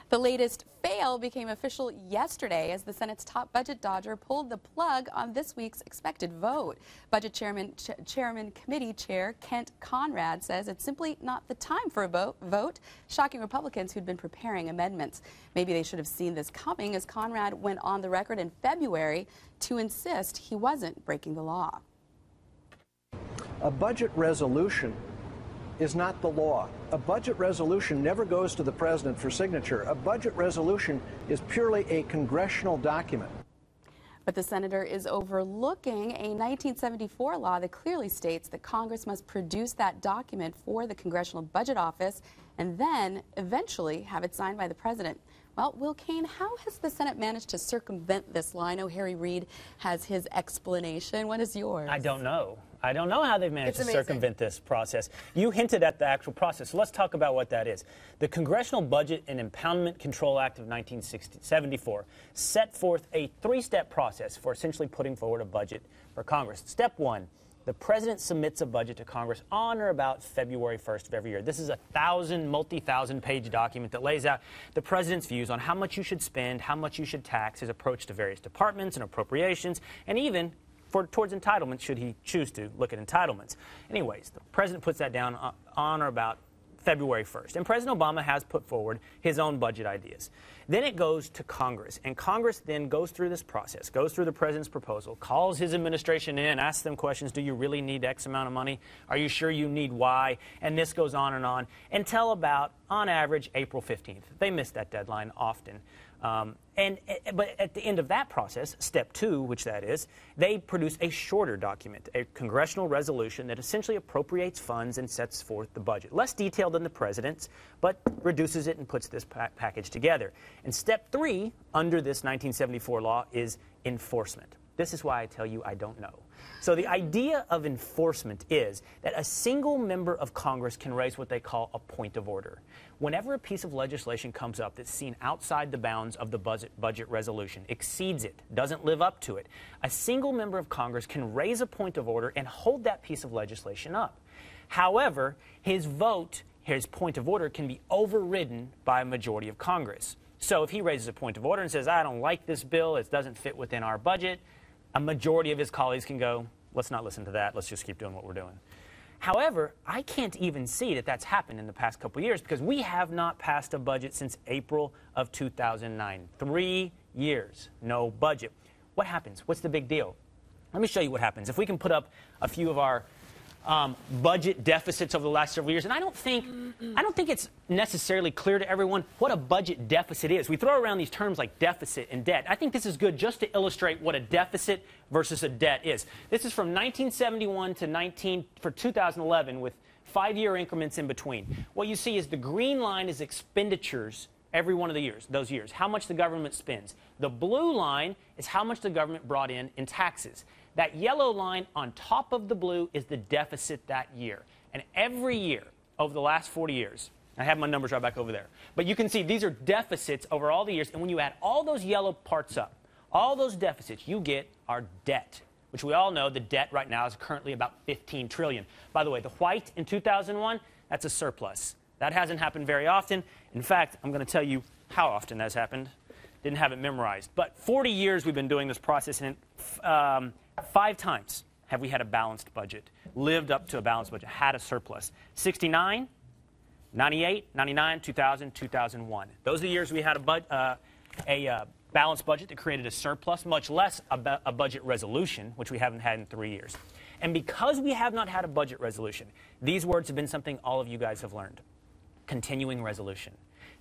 The latest fail became official yesterday as the Senate's top budget dodger pulled the plug on this week's expected vote. Budget Chairman Committee Chair Kent Conrad says it's simply not the time for a vote, shocking Republicans who'd been preparing amendments. Maybe they should have seen this coming, as Conrad went on the record in February to insist he wasn't breaking the law. A budget resolution is not the law. A budget resolution never goes to the president for signature. A budget resolution is purely a congressional document. But the senator is overlooking a 1974 law that clearly states that Congress must produce that document for the Congressional Budget Office and then eventually have it signed by the president. Well, Will Kane, how has the Senate managed to circumvent this law? I know Harry Reid has his explanation. What is yours? I don't know. I don't know how they've managed to circumvent this process. You hinted at the actual process, so let's talk about what that is. The Congressional Budget and Impoundment Control Act of 1974 set forth a three-step process for essentially putting forward a budget for Congress. Step one, the president submits a budget to Congress on or about February 1st of every year. This is a multi-thousand-page document that lays out the president's views on how much you should spend, how much you should tax, his approach to various departments and appropriations, and even towards entitlements, should he choose to look at entitlements. Anyways, the president puts that down on or about February 1st. And President Obama has put forward his own budget ideas. Then it goes to Congress, and Congress then goes through this process, goes through the president's proposal, calls his administration in, asks them questions. Do you really need X amount of money? Are you sure you need Y? And this goes on until about, on average, April 15th. They miss that deadline often. But at the end of that process, step two, which that is, they produce a shorter document, a congressional resolution that essentially appropriates funds and sets forth the budget. Less detailed than the president's, but reduces it and puts this package together. And step three, under this 1974 law, is enforcement. This is why I tell you I don't know. So the idea of enforcement is that a single member of Congress can raise what they call a point of order. Whenever a piece of legislation comes up that's seen outside the bounds of the budget resolution, exceeds it, doesn't live up to it, a single member of Congress can raise a point of order and hold that piece of legislation up. However, his point of order can be overridden by a majority of Congress. So if he raises a point of order and says, I don't like this bill, it doesn't fit within our budget, a majority of his colleagues can go, let's not listen to that, let's just keep doing what we're doing. However, I can't even see that that's happened in the past couple of years because we have not passed a budget since April of 2009. 3 years, no budget. What happens? What's the big deal? Let me show you what happens. If we can put up a few of our budget deficits over the last several years, and I don't think it's necessarily clear to everyone what a budget deficit is. We throw around these terms like deficit and debt. I think this is good just to illustrate what a deficit versus a debt is. This is from 1971 to 2011 with 5-year increments in between. What you see is the green line is expenditures every one of the years, those years, how much the government spends. The blue line is how much the government brought in taxes. That yellow line on top of the blue is the deficit that year. And every year over the last 40 years, I have my numbers right back over there, but you can see these are deficits over all the years. And when you add all those yellow parts up, all those deficits, you get our debt, which we all know the debt right now is currently about $15 trillion. By the way, the white in 2001, that's a surplus. That hasn't happened very often. In fact, I'm going to tell you how often that's happened. Didn't have it memorized. But 40 years we've been doing this process, and 5 times have we had a balanced budget, lived up to a balanced budget, had a surplus. 69, 98, 99, 2000, 2001. Those are the years we had a balanced budget that created a surplus, much less a budget resolution, which we haven't had in 3 years. And because we have not had a budget resolution, these words have been something all of you guys have learned. Continuing resolution.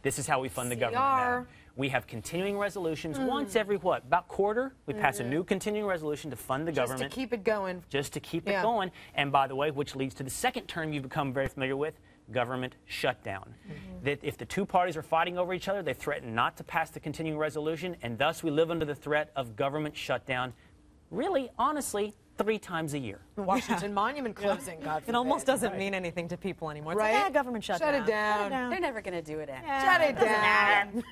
This is how we fund the government now. We have continuing resolutions once every, about quarter? We pass a new continuing resolution to fund the government. Just to keep it going. Just to keep it going. And by the way, which leads to the second term you've become very familiar with, government shutdown. That if the two parties are fighting over each other, they threaten not to pass the continuing resolution, and thus we live under the threat of government shutdown, really, honestly, 3 times a year. Washington Monument closing, God forbid. It almost doesn't mean anything to people anymore. It's like, government shutdown. Shut it down. They're never going to do it anyway. Shut it down.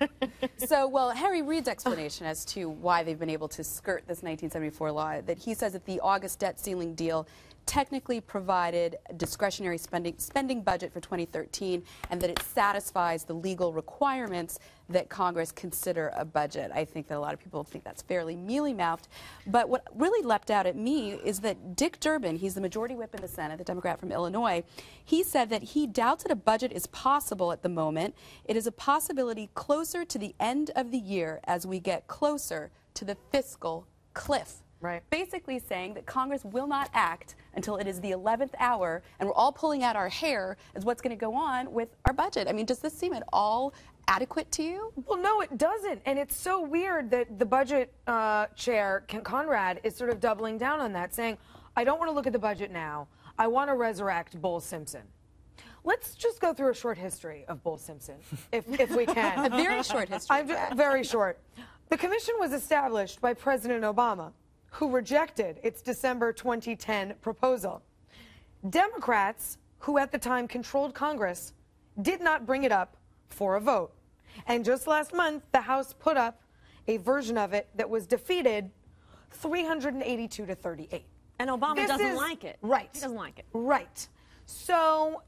So, well, Harry Reid's explanation as to why they've been able to skirt this 1974 law, that he says that the August debt ceiling deal technically provided a discretionary spending budget for 2013 and that it satisfies the legal requirements that Congress consider a budget. I think that a lot of people think that's fairly mealy-mouthed. But what really leapt out at me is that Dick Durbin, he's the majority whip in the Senate, the Democrat from Illinois, he said that he doubts that a budget is possible at the moment. It is a possibility closer to the end of the year as we get closer to the fiscal cliff. Right. Basically saying that Congress will not act until it is the 11th hour and we're all pulling out our hair as what's going to go on with our budget. I mean, does this seem at all adequate to you? Well, no, it doesn't. And it's so weird that the budget chair, Conrad, is sort of doubling down on that, saying, I don't want to look at the budget now. I want to resurrect Bull Simpson. Let's just go through a short history of Bowles Simpson, if we can. A very short history. Very short. The commission was established by President Obama, who rejected its December 2010 proposal. Democrats, who at the time controlled Congress, did not bring it up for a vote. And just last month, the House put up a version of it that was defeated 382 to 38. And Obama doesn't like it. Right. He doesn't like it. Right. So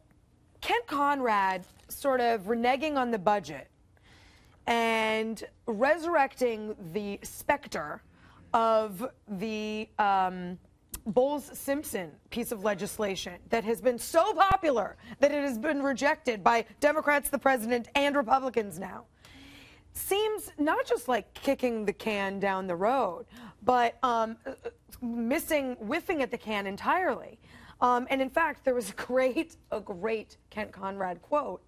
Kent Conrad sort of reneging on the budget and resurrecting the specter of the Bowles-Simpson piece of legislation that has been so popular that it has been rejected by Democrats, the president, and Republicans now, seems not just like kicking the can down the road, but whiffing at the can entirely. And in fact, there was a great Kent Conrad quote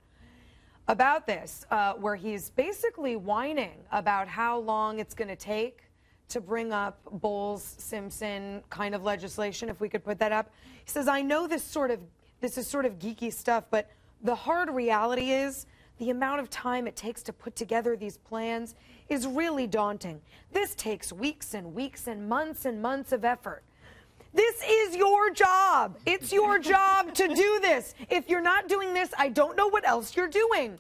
about this, where he's basically whining about how long it's going to take to bring up Bowles-Simpson kind of legislation, if we could put that up. He says, I know this is sort of geeky stuff, but the hard reality is the amount of time it takes to put together these plans is really daunting. This takes weeks and weeks and months of effort. This is your job. It's your job to do this. If you're not doing this, I don't know what else you're doing.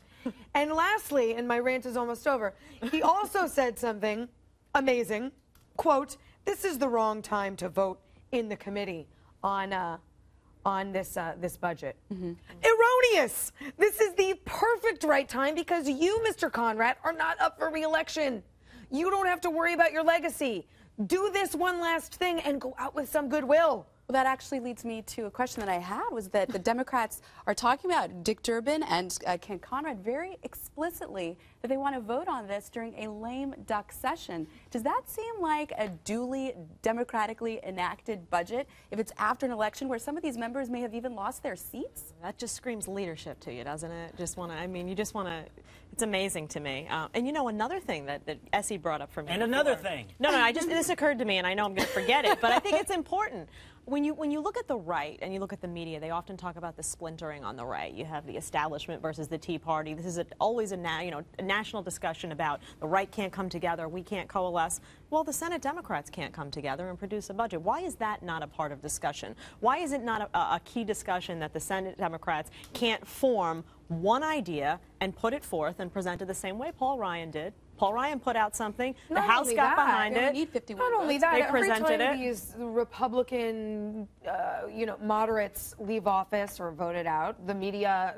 And lastly, and my rant is almost over, he also said something amazing, quote, this is the wrong time to vote in the committee on this budget. Erroneous! This is the perfect right time because you, Mr. Conrad, are not up for re-election. You don't have to worry about your legacy. Do this one last thing and go out with some goodwill. Well, that actually leads me to a question that I had, was that the Democrats are talking about Dick Durbin and Kent Conrad very explicitly that they want to vote on this during a lame duck session. Does that seem like a duly democratically enacted budget if it's after an election where some of these members may have even lost their seats? That just screams leadership to you, doesn't it? You just want to, it's amazing to me. And you know, another thing that Essie brought up for me. And another thing. No, this occurred to me, and I know I'm going to forget it, but I think it's important. When you look at the right and you look at the media, they often talk about the splintering on the right. You have the establishment versus the Tea Party. This is always a national discussion about the right can't come together, we can't coalesce. Well, the Senate Democrats can't come together and produce a budget. Why is that not a part of discussion? Why is it not a key discussion that the Senate Democrats can't form one idea and put it forth and present it the same way Paul Ryan did? Paul Ryan put out something. The House got behind it. Need 51 Not only votes. that, They every presented time it. these Republican, moderates leave office or voted out, the media,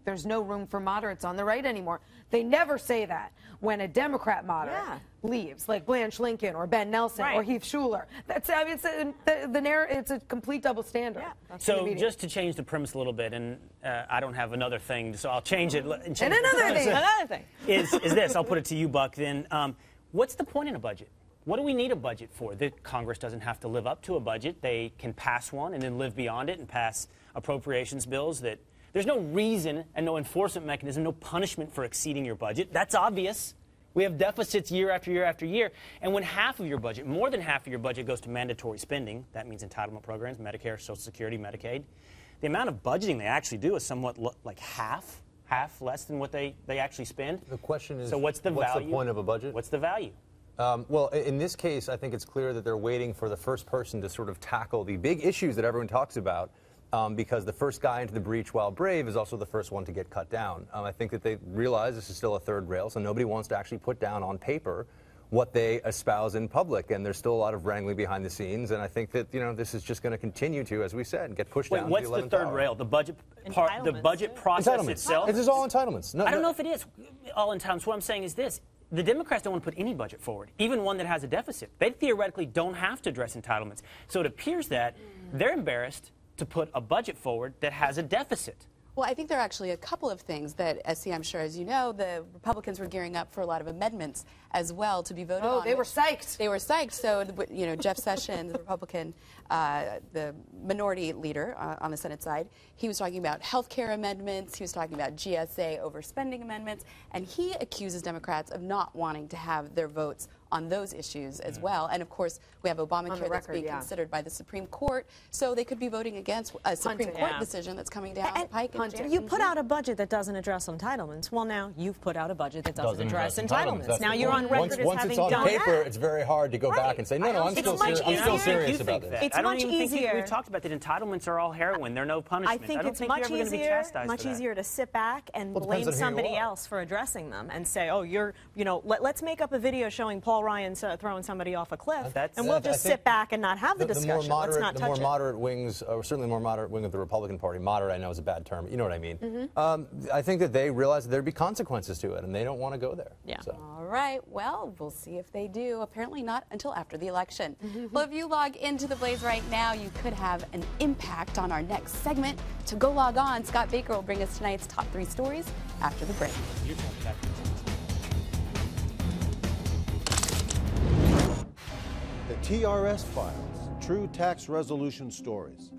there's no room for moderates on the right anymore. They never say that when a Democrat moderate leaves, like Blanche Lincoln or Ben Nelson or Heath Schuler. It's a complete double standard. So just to change the premise a little bit, and I don't have another thing, so I'll change it. And another thing. Is this, I'll put it to you, Buck, then. What's the point in a budget? What do we need a budget for? The Congress doesn't have to live up to a budget. They can pass one and then live beyond it and pass appropriations bills that there's no reason and no enforcement mechanism, no punishment for exceeding your budget. That's obvious. We have deficits year after year after year. And when half of your budget, more than half of your budget goes to mandatory spending, that means entitlement programs, Medicare, Social Security, Medicaid, the amount of budgeting they actually do is somewhat like half less than what they actually spend. The question is, so what's the value? What's the point of a budget? What's the value? Well, in this case, I think it's clear that they're waiting for the first person to sort of tackle the big issues that everyone talks about, because the first guy into the breach, while brave, is also the first one to get cut down. I think that they realize this is still a third rail, so nobody wants to actually put down on paper what they espouse in public, and there's still a lot of wrangling behind the scenes, and I think that this is just going to to, as we said, get pushed down. What's to the the third rail? The budget part, the budget process itself. This is all entitlements. I don't know if it is all entitlements. What I'm saying is this: the Democrats don't want to put any budget forward, even one that has a deficit. They theoretically don't have to address entitlements. So it appears that they're embarrassed to put a budget forward that has a deficit. Well, I think there are actually a couple of things that, Essie, I'm sure, as you know, the Republicans were gearing up for a lot of amendments as well to be voted on. Oh, they were psyched. They were psyched. So, Jeff Sessions, the Republican, the minority leader on the Senate side, he was talking about health care amendments. He was talking about GSA overspending amendments. And he accuses Democrats of not wanting to have their votes on those issues as well. And of course, we have Obamacare that's being considered by the Supreme Court, so they could be voting against a Supreme Court decision that's coming down the pike. You put out a budget that doesn't address entitlements. Well, now you've put out a budget that doesn't address entitlements. Now you're on record as having done that. Once it's on paper, it's very hard to go back and say, no, I'm still serious about this. It's much easier. We talked about that entitlements are all heroin. They're no punishment. I think it's much easier to sit back and blame somebody else for addressing them and say, oh, let's make up a video showing Paul Ryan throwing somebody off a cliff, and we'll just sit back and not have the discussion. Let's not touch it. The more moderate wings, or certainly the more moderate wing of the Republican Party, moderate I know is a bad term, you know what I mean? I think that they realize that there'd be consequences to it, and they don't want to go there. Yeah. So. All right. Well, we'll see if they do. Apparently not until after the election. Well, if you log into the Blaze right now, you could have an impact on our next segment. To go log on, Scott Baker will bring us tonight's top 3 stories after the break. The TRS Files, True Tax Resolution Stories.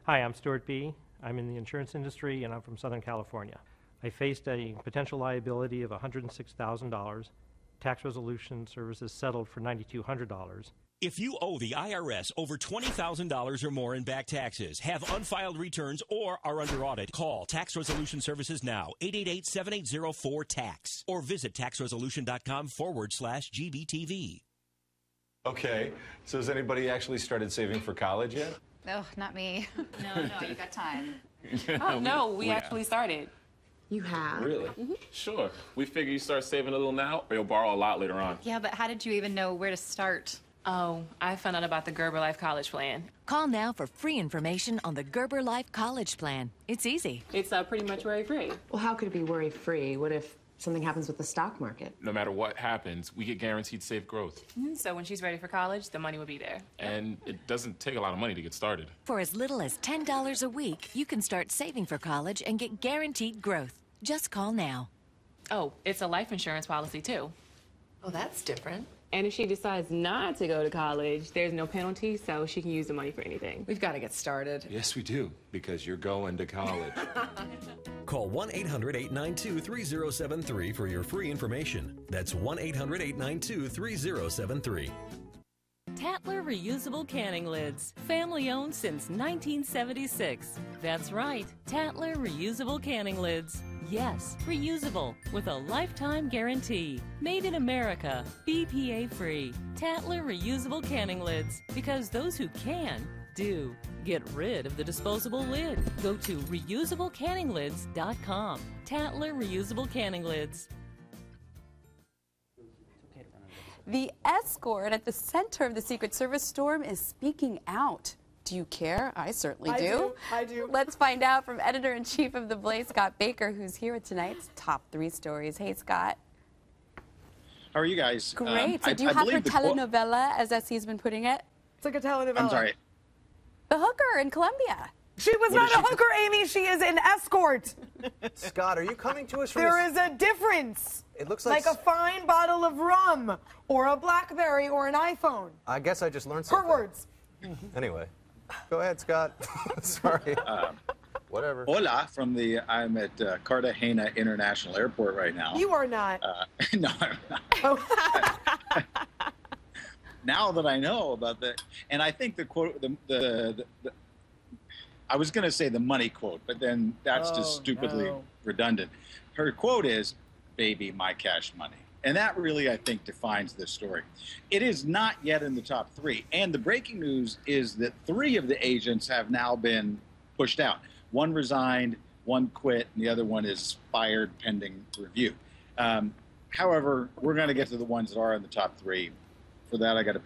Hi, I'm Stuart B. I'm in the insurance industry, and I'm from Southern California. I faced a potential liability of $106,000. Tax resolution services settled for $9,200. If you owe the IRS over $20,000 or more in back taxes, have unfiled returns, or are under audit, call Tax Resolution Services now, 888-7804-TAX, or visit taxresolution.com/GBTV. Okay, so has anybody actually started saving for college yet? Oh, not me. No, you got time. Oh, no, we actually started. You have? Really? Sure. We figure you start saving a little now, or you'll borrow a lot later on. Yeah, but how did you even know where to start? Oh, I found out about the Gerber Life College Plan. Call now for free information on the Gerber Life College Plan. It's easy. It's pretty much worry-free. Well, how could it be worry-free? What if something happens with the stock market? No matter what happens, we get guaranteed safe growth. So when she's ready for college, the money will be there. And it doesn't take a lot of money to get started. For as little as $10 a week, you can start saving for college and get guaranteed growth. Just call now. Oh, it's a life insurance policy, too. Oh, that's different. And if she decides not to go to college, there's no penalty, so she can use the money for anything. We've got to get started. Yes, we do, because you're going to college. Call 1-800-892-3073 for your free information. That's 1-800-892-3073. Tatler Reusable Canning Lids. Family owned since 1976. That's right, Tatler Reusable Canning Lids. Yes, reusable, with a lifetime guarantee. Made in America, BPA free. Tatler Reusable Canning Lids. Because those who can, do. Get rid of the disposable lid. Go to reusablecannинglids.com. Tatler Reusable Canning Lids. The escort at the center of the Secret Service storm is speaking out. Do you care? I certainly do. I do. Let's find out from Editor-in-Chief of The Blaze, Scott Baker, who's here with tonight's top 3 stories. Hey, Scott. How are you guys? Great. So do you have her telenovela, as SC's been putting it? It's like a telenovela. I'm sorry. The hooker in Colombia. She was not a hooker, Amy. She is an escort. Scott, are you coming to us from There is a difference. It looks like a fine bottle of rum or a BlackBerry or an iPhone. I guess I just learned something. Her words. Anyway, go ahead, Scott. Sorry. Whatever. Hola, I'm at Cartagena International Airport right now. You are not. No, I'm not. Now that I know about that, and I think the quote, I was going to say the money quote, but then that's just stupidly redundant. Her quote is, "Baby, my cash money." And that really, I think, defines this story. It is not yet in the top 3. And the breaking news is that 3 of the agents have now been pushed out. One resigned, one quit, and the other one is fired pending review. However, we're going to get to the ones that are in the top 3. For that, I got to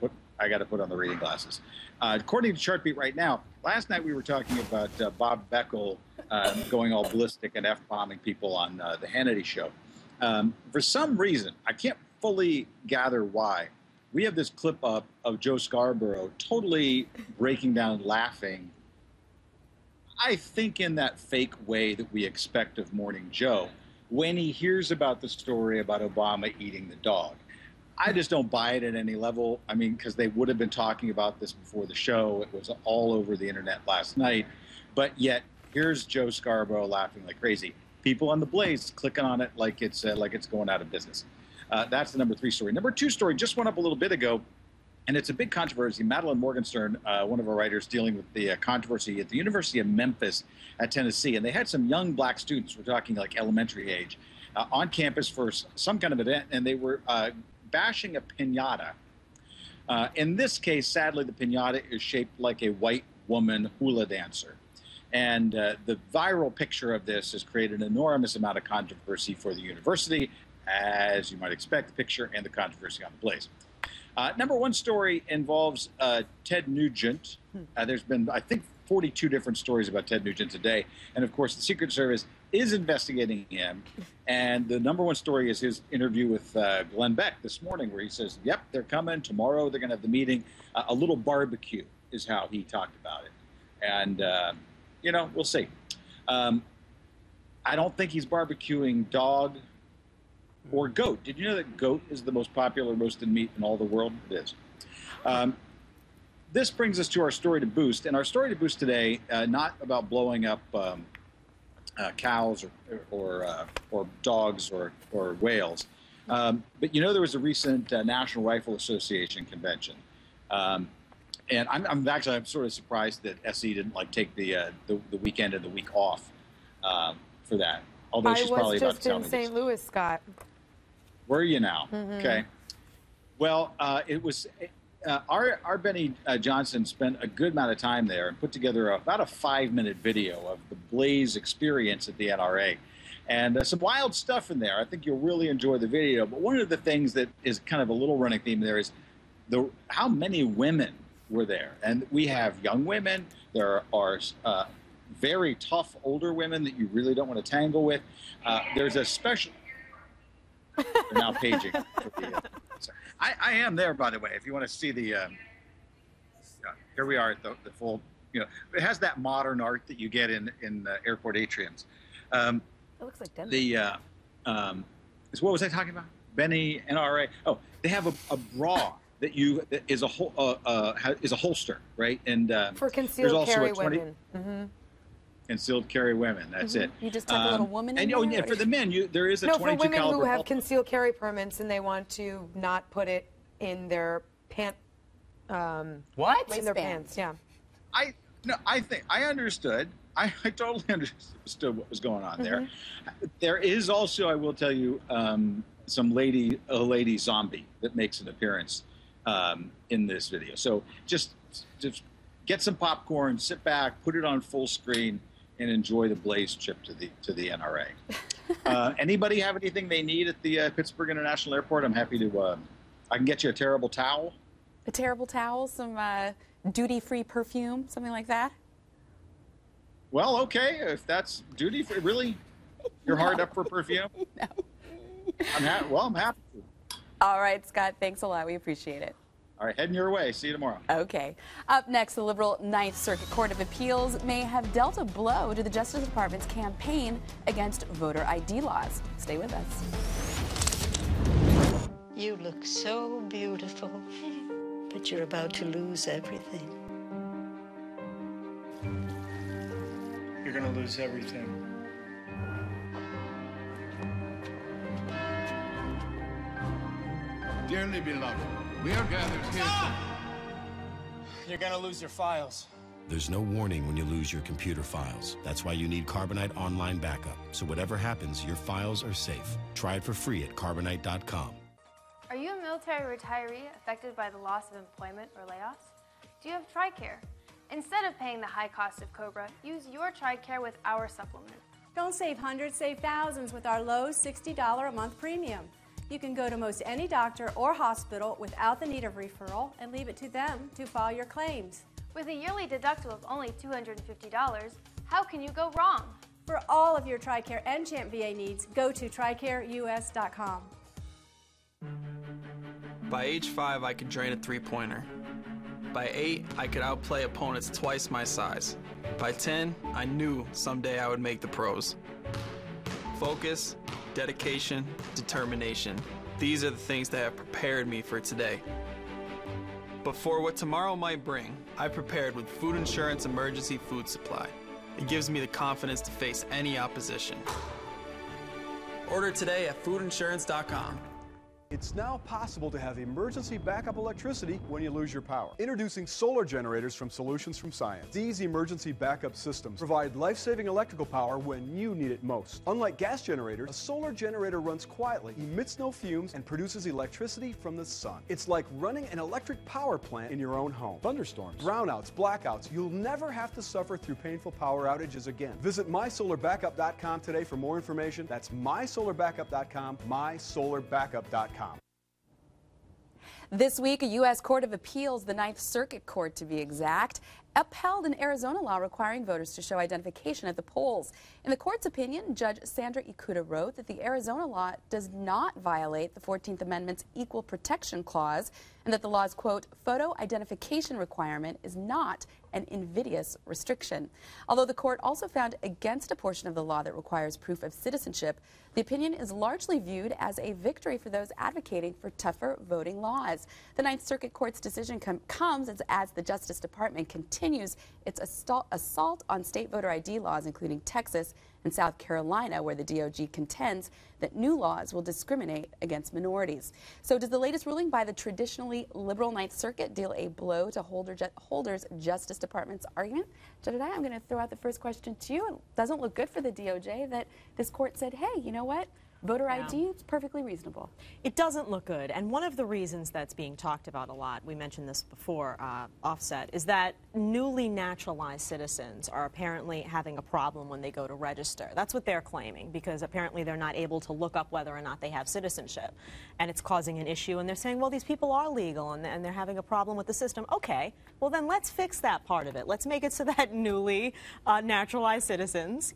put on the reading glasses. According to Chartbeat right now, last night we were talking about Bob Beckel going all ballistic and F-bombing people on the Hannity show. For some reason, I can't fully gather why, we have this clip up of Joe Scarborough totally breaking down laughing, I think in that fake way that we expect of Morning Joe, when he hears about the story about Obama eating the dog. I just don't buy it at any level. I mean, because they would have been talking about this before the show. It was all over the internet last night. But yet, here's Joe Scarborough laughing like crazy. People on the Blaze clicking on it like it's going out of business. That's the number 3 story. Number 2 story just went up a little bit ago, and it's a big controversy. Madeline Morgenstern, one of our writers, dealing with the controversy at the University of Memphis at Tennessee, and they had some young black students, we're talking like elementary age, on campus for some kind of event, and they were bashing a piñata. In this case, sadly, the piñata is shaped like a white woman hula dancer. And the viral picture of this has created an enormous amount of controversy for the university, as you might expect, the picture and the controversy on the Blaze. Number 1 story involves Ted Nugent. There's been, I think, 42 different stories about Ted Nugent today. And, of course, the Secret Service is investigating him. And the number 1 story is his interview with Glenn Beck this morning, where he says, yep, they're coming. Tomorrow they're going to have the meeting. A little barbecue is how he talked about it. And, you know, we'll see. I don't think he's barbecuing dog or goat. Did you know that goat is the most popular roasted meat in all the world? It is. This brings us to our story to boost. And our story to boost today, not about blowing up cows or dogs or whales. But you know, there was a recent National Rifle Association convention. And I'm sort of surprised that SE didn't take the weekend and the week off for that. Although she's probably about to tell me. I was just in St. Louis, Scott. Where are you now? Mm-hmm. Okay. Well, it was our Benny Johnson spent a good amount of time there and put together about a 5-minute video of the Blaze experience at the NRA. And some wild stuff in there. I think you'll really enjoy the video. But one of the things that is kind of a little running theme there is how many women were there. And we have young women. There are very tough older women that you really don't want to tangle with. There's a special... They're now paging. I am there, by the way, if you want to see the... here we are at the full... You know, it has that modern art that you get in airport atriums. It looks like Denver. What was I talking about? Benny, NRA. Oh, they have a bra that is a holster, right? And for concealed carry women. Mm-hmm. Concealed carry women. That's it. You just tuck a little woman in there? there? For the men, there is a 22 for women caliber who have concealed carry permits and they want to not put it in their pant. What? In their pants. Yeah. I understood. I totally understood what was going on there. Mm-hmm. There is also, I will tell you, a lady zombie that makes an appearance in this video. So just get some popcorn, sit back, put it on full screen, and enjoy the Blaze trip to the NRA. Anybody have anything they need at the Pittsburgh International Airport? I'm happy to. I can get you a terrible towel. A terrible towel, some duty-free perfume, something like that. Well, okay, if that's duty-free, really, you're hard up for perfume. No. I'm happy to. All right, Scott. Thanks a lot. We appreciate it. All right, heading your way. See you tomorrow. Okay. Up next, the liberal Ninth Circuit Court of Appeals may have dealt a blow to the Justice Department's campaign against voter ID laws. Stay with us. You look so beautiful, but you're about to lose everything. You're going to lose everything. Dearly beloved, we are gathered here. You're going to lose your files. There's no warning when you lose your computer files. That's why you need Carbonite Online Backup. So whatever happens, your files are safe. Try it for free at Carbonite.com. Are you a military retiree affected by the loss of employment or layoffs? Do you have TRICARE? Instead of paying the high cost of COBRA, use your TRICARE with our supplement. Don't save hundreds, save thousands with our low $60 a month premium. You can go to most any doctor or hospital without the need of referral and leave it to them to file your claims. With a yearly deductible of only $250, how can you go wrong? For all of your TRICARE and CHAMP VA needs, go to TRICAREUS.com. By age 5, I could drain a three-pointer. By 8, I could outplay opponents twice my size. By 10, I knew someday I would make the pros. Focus, dedication, determination. These are the things that have prepared me for today. But for what tomorrow might bring, I prepared with Food Insurance Emergency Food Supply. It gives me the confidence to face any opposition. Order today at foodinsurance.com. It's now possible to have emergency backup electricity when you lose your power. Introducing solar generators from Solutions from Science. These emergency backup systems provide life-saving electrical power when you need it most. Unlike gas generators, a solar generator runs quietly, emits no fumes, and produces electricity from the sun. It's like running an electric power plant in your own home. Thunderstorms, brownouts, blackouts, you'll never have to suffer through painful power outages again. Visit mysolarbackup.com today for more information. That's mysolarbackup.com, mysolarbackup.com. This week, a U.S. Court of Appeals, the Ninth Circuit Court to be exact, upheld an Arizona law requiring voters to show identification at the polls. In the court's opinion, Judge Sandra Ikuda wrote that the Arizona law does not violate the 14th Amendment's Equal Protection Clause and that the law's, quote, photo identification requirement is not an invidious restriction. Although the court also found against a portion of the law that requires proof of citizenship, the opinion is largely viewed as a victory for those advocating for tougher voting laws. The Ninth Circuit Court's decision comes as the Justice Department continues its assault on state voter ID laws, including Texas and South Carolina, where the DOJ contends that new laws will discriminate against minorities. So does the latest ruling by the traditionally liberal Ninth Circuit deal a blow to Holder's Justice Department's argument? Jedediah, I'm going to throw out the first question to you. It doesn't look good for the DOJ that this court said, hey, you know what? Voter ID is perfectly reasonable. It doesn't look good. And one of the reasons that's being talked about a lot, we mentioned this before, offset, is that newly naturalized citizens are apparently having a problem when they go to register. That's what they're claiming, because apparently they're not able to look up whether or not they have citizenship. And it's causing an issue. And they're saying, well, these people are legal and they're having a problem with the system. Okay, well, then let's fix that part of it. Let's make it so that newly naturalized citizens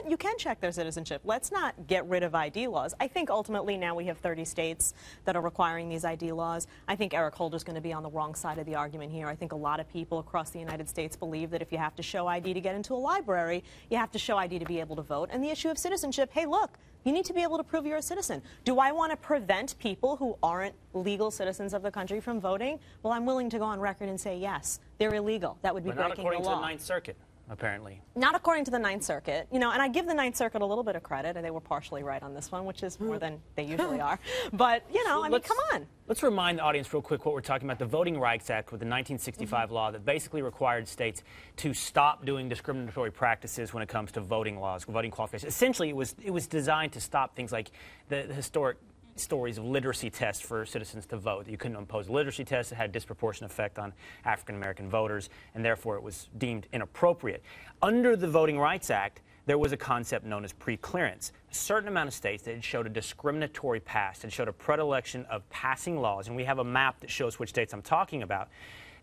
you can check their citizenship. Let's not get rid of ID laws. I think ultimately now we have 30 states that are requiring these ID laws. I think Eric Holder's going to be on the wrong side of the argument here. I think a lot of people across the United States believe that if you have to show ID to get into a library, you have to show ID to be able to vote. And the issue of citizenship, hey, look, you need to be able to prove you're a citizen. Do I want to prevent people who aren't legal citizens of the country from voting? Well, I'm willing to go on record and say, yes, they're illegal. That would be breaking the law. Not according to the Ninth Circuit. Apparently. Not according to the Ninth Circuit. You know, and I give the Ninth Circuit a little bit of credit, and they were partially right on this one, which is more than they usually are. But, you know, I mean, come on. Let's remind the audience real quick what we're talking about. The Voting Rights Act with the 1965 law that basically required states to stop doing discriminatory practices when it comes to voting laws, voting qualifications. Essentially, it was designed to stop things like the historic stories of literacy tests for citizens to vote. You couldn't impose a literacy test that had a disproportionate effect on African-American voters, and therefore it was deemed inappropriate. Under the Voting Rights Act, there was a concept known as pre-clearance. A certain amount of states that showed a discriminatory past and showed a predilection of passing laws, and we have a map that shows which states I'm talking about,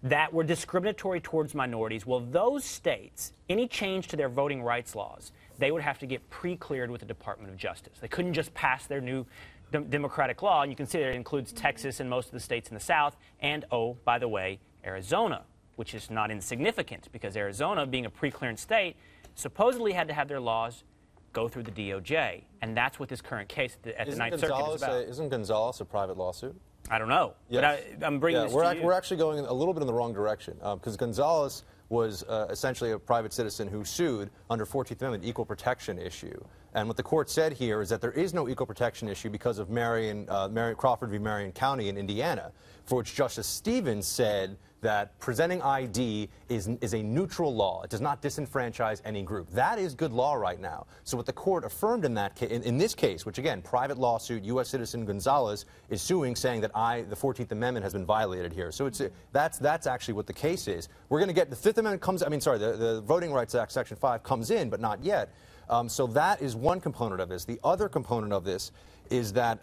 that were discriminatory towards minorities. Well, those states, any change to their voting rights laws, they would have to get pre-cleared with the Department of Justice. They couldn't just pass their new democratic law, and you can see that it includes Texas and most of the states in the South, and, oh, by the way, Arizona, which is not insignificant, because Arizona, being a pre-clearance state, supposedly had to have their laws go through the DOJ, and that's what this current case at the Ninth Circuit is about. Isn't Gonzales a private lawsuit? I don't know, yes. But I'm bringing this to you. We're actually going a little bit in the wrong direction, because Gonzales was essentially a private citizen who sued under 14th Amendment equal protection issue. And what the court said here is that there is no equal protection issue because of Crawford v. Marion County in Indiana, for which Justice Stevens said that presenting ID is a neutral law. It does not disenfranchise any group. That is good law right now. So what the court affirmed in that in this case, which again, private lawsuit, U.S. citizen Gonzales is suing, saying that the 14th Amendment has been violated here. So that's actually what the case is. We're going to get the Fifth Amendment the Voting Rights Act Section 5 comes in, but not yet. So that is one component of this. The other component of this is that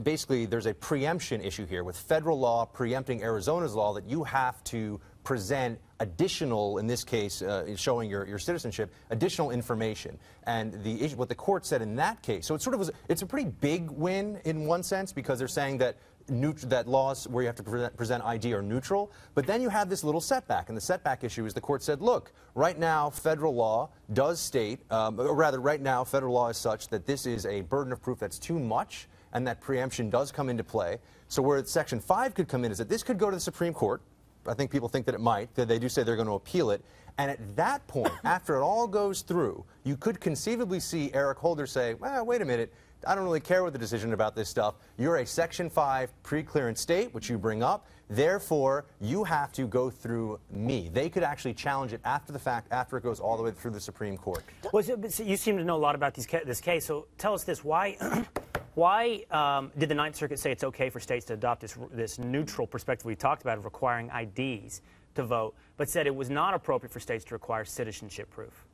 basically there's a preemption issue here with federal law preempting Arizona's law that you have to present additional, in this case, showing your citizenship, additional information. And what the court said in that case, so it's a pretty big win in one sense, because they're saying that laws where you have to present ID are neutral, but then you have this little setback, and the setback issue is the court said, look, right now federal law does state, or rather right now federal law is such that this is a burden of proof that's too much, and that preemption does come into play. So where Section 5 could come in is that this could go to the Supreme Court. I think people think that it might, that they do say they're going to appeal it, and at that point, after it all goes through, you could conceivably see Eric Holder say, well, wait a minute, I don't really care what the decision about this stuff. You're a Section 5 pre-clearance state, which you bring up. Therefore, you have to go through me. They could actually challenge it after the fact, after it goes all the way through the Supreme Court. Well, you seem to know a lot about this case, so tell us this. Why did the Ninth Circuit say it's okay for states to adopt this neutral perspective we talked about of requiring IDs to vote, but said it was not appropriate for states to require citizenship proof?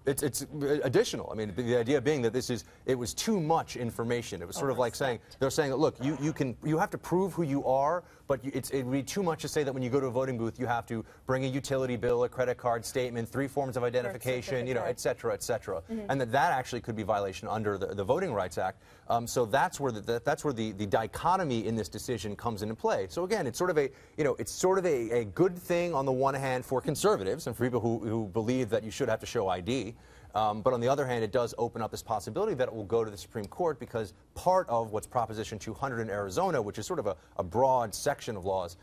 It's additional. I mean, the idea being that it was too much information. It was sort of like saying, they're saying, look, you have to prove who you are, but it would be too much to say that when you go to a voting booth, you have to bring a utility bill, a credit card statement, 3 forms of identification, et cetera, et cetera. And that actually could be violation under the Voting Rights Act. So that's where the dichotomy in this decision comes into play. So again, it's sort of a good thing on the one hand for conservatives and for people who believe that you should have to show ID. But on the other hand, it does open up this possibility that it will go to the Supreme Court, because part of what's Proposition 200 in Arizona, which is sort of a broad section of laws,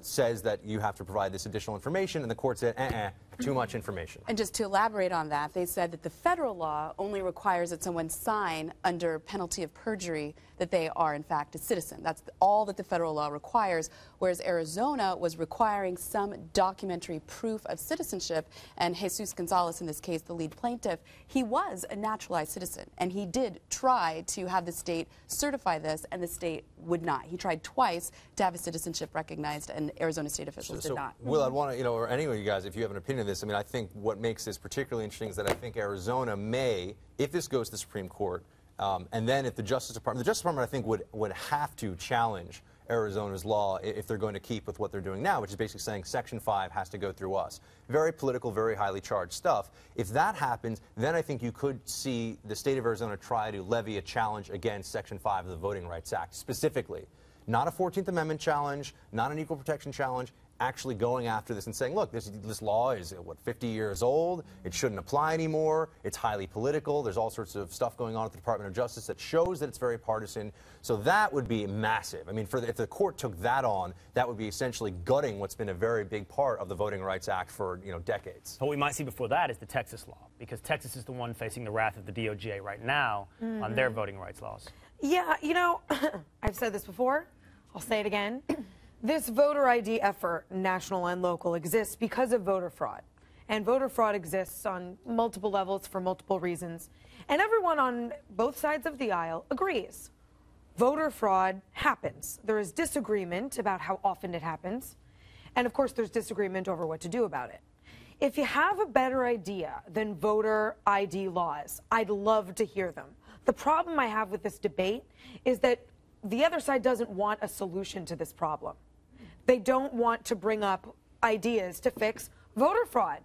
says that you have to provide this additional information, and the court said, too much information. And just to elaborate on that, they said that the federal law only requires that someone sign under penalty of perjury that they are, in fact, a citizen. That's all that the federal law requires, whereas Arizona was requiring some documentary proof of citizenship. And Jesus Gonzalez, in this case, the lead plaintiff, he was a naturalized citizen, and he did try to have the state certify this, and the state would not. He tried twice to have his citizenship recognized, and Arizona state officials did not. Will, I'd want to, or any of you guys, if you have an opinion of this, I mean, I think what makes this particularly interesting is that I think Arizona may, if this goes to the Supreme Court, and then if the Justice Department, I think would have to challenge Arizona's law if they're going to keep with what they're doing now, which is basically saying Section 5 has to go through us. Very political, very highly charged stuff. If that happens, then I think you could see the state of Arizona try to levy a challenge against Section 5 of the Voting Rights Act specifically. Not a 14th Amendment challenge, not an equal protection challenge, actually going after this and saying, look, this law is, 50 years old, it shouldn't apply anymore, it's highly political, there's all sorts of stuff going on at the Department of Justice that shows that it's very partisan. So that would be massive. I mean, if the court took that on, that would be essentially gutting what's been a very big part of the Voting Rights Act for, decades. What we might see before that is the Texas law, because Texas is the one facing the wrath of the DOJ right now on their voting rights laws. Yeah, I've said this before, I'll say it again. This voter ID effort, national and local, exists because of voter fraud. And voter fraud exists on multiple levels for multiple reasons. And everyone on both sides of the aisle agrees. Voter fraud happens. There is disagreement about how often it happens. And of course, there's disagreement over what to do about it. If you have a better idea than voter ID laws, I'd love to hear them. The problem I have with this debate is that the other side doesn't want a solution to this problem. They don't want to bring up ideas to fix voter fraud.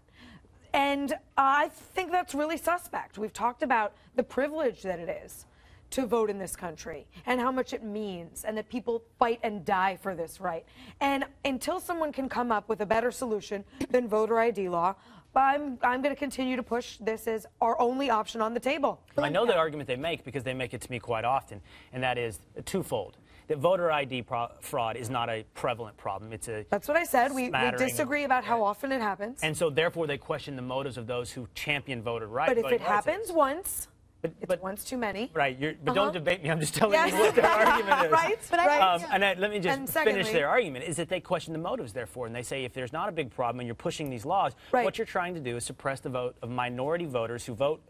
And I think that's really suspect. We've talked about the privilege that it is to vote in this country and how much it means, and that people fight and die for this right. And until someone can come up with a better solution than voter ID law, I'm going to continue to push this as our only option on the table. I know the argument they make, because they make it to me quite often, and that is twofold. That voter ID fraud is not a prevalent problem. That's what I said. We disagree about how often it happens. And so therefore they question the motives of those who champion voter rights. But if it happens once, it's once too many. Right. But don't debate me. I'm just telling you what their argument is. Right. Let me just finish their argument, is that they question the motives, therefore. And they say if there's not a big problem and you're pushing these laws, what you're trying to do is suppress the vote of minority voters who vote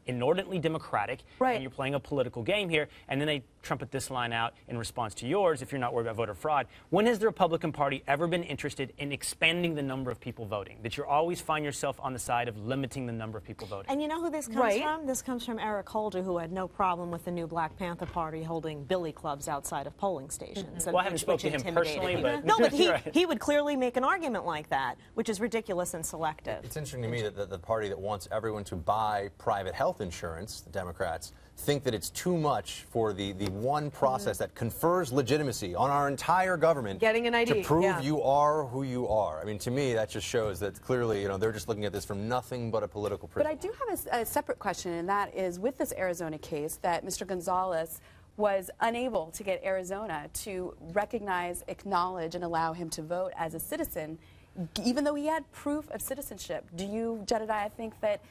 inordinately democratic, and you're playing a political game here, and then they trumpet this line out in response to yours, if you're not worried about voter fraud. When has the Republican Party ever been interested in expanding the number of people voting? That you always find yourself on the side of limiting the number of people voting. And you know who this comes from? This comes from Eric Holder, who had no problem with the new Black Panther Party holding billy clubs outside of polling stations. Well, I haven't spoken to him personally, but... No, but he would clearly make an argument like that, which is ridiculous and selective. It's interesting to me that the party that wants everyone to buy private health insurance, the Democrats, think that it's too much for the one process that confers legitimacy on our entire government, getting an ID, to prove you are who you are. I mean, to me, that just shows that clearly, they're just looking at this from nothing but a political prism. But I do have a separate question, and that is with this Arizona case that Mr. Gonzalez was unable to get Arizona to recognize, acknowledge, and allow him to vote as a citizen. even though he had proof of citizenship. Do you, Jedediah, think that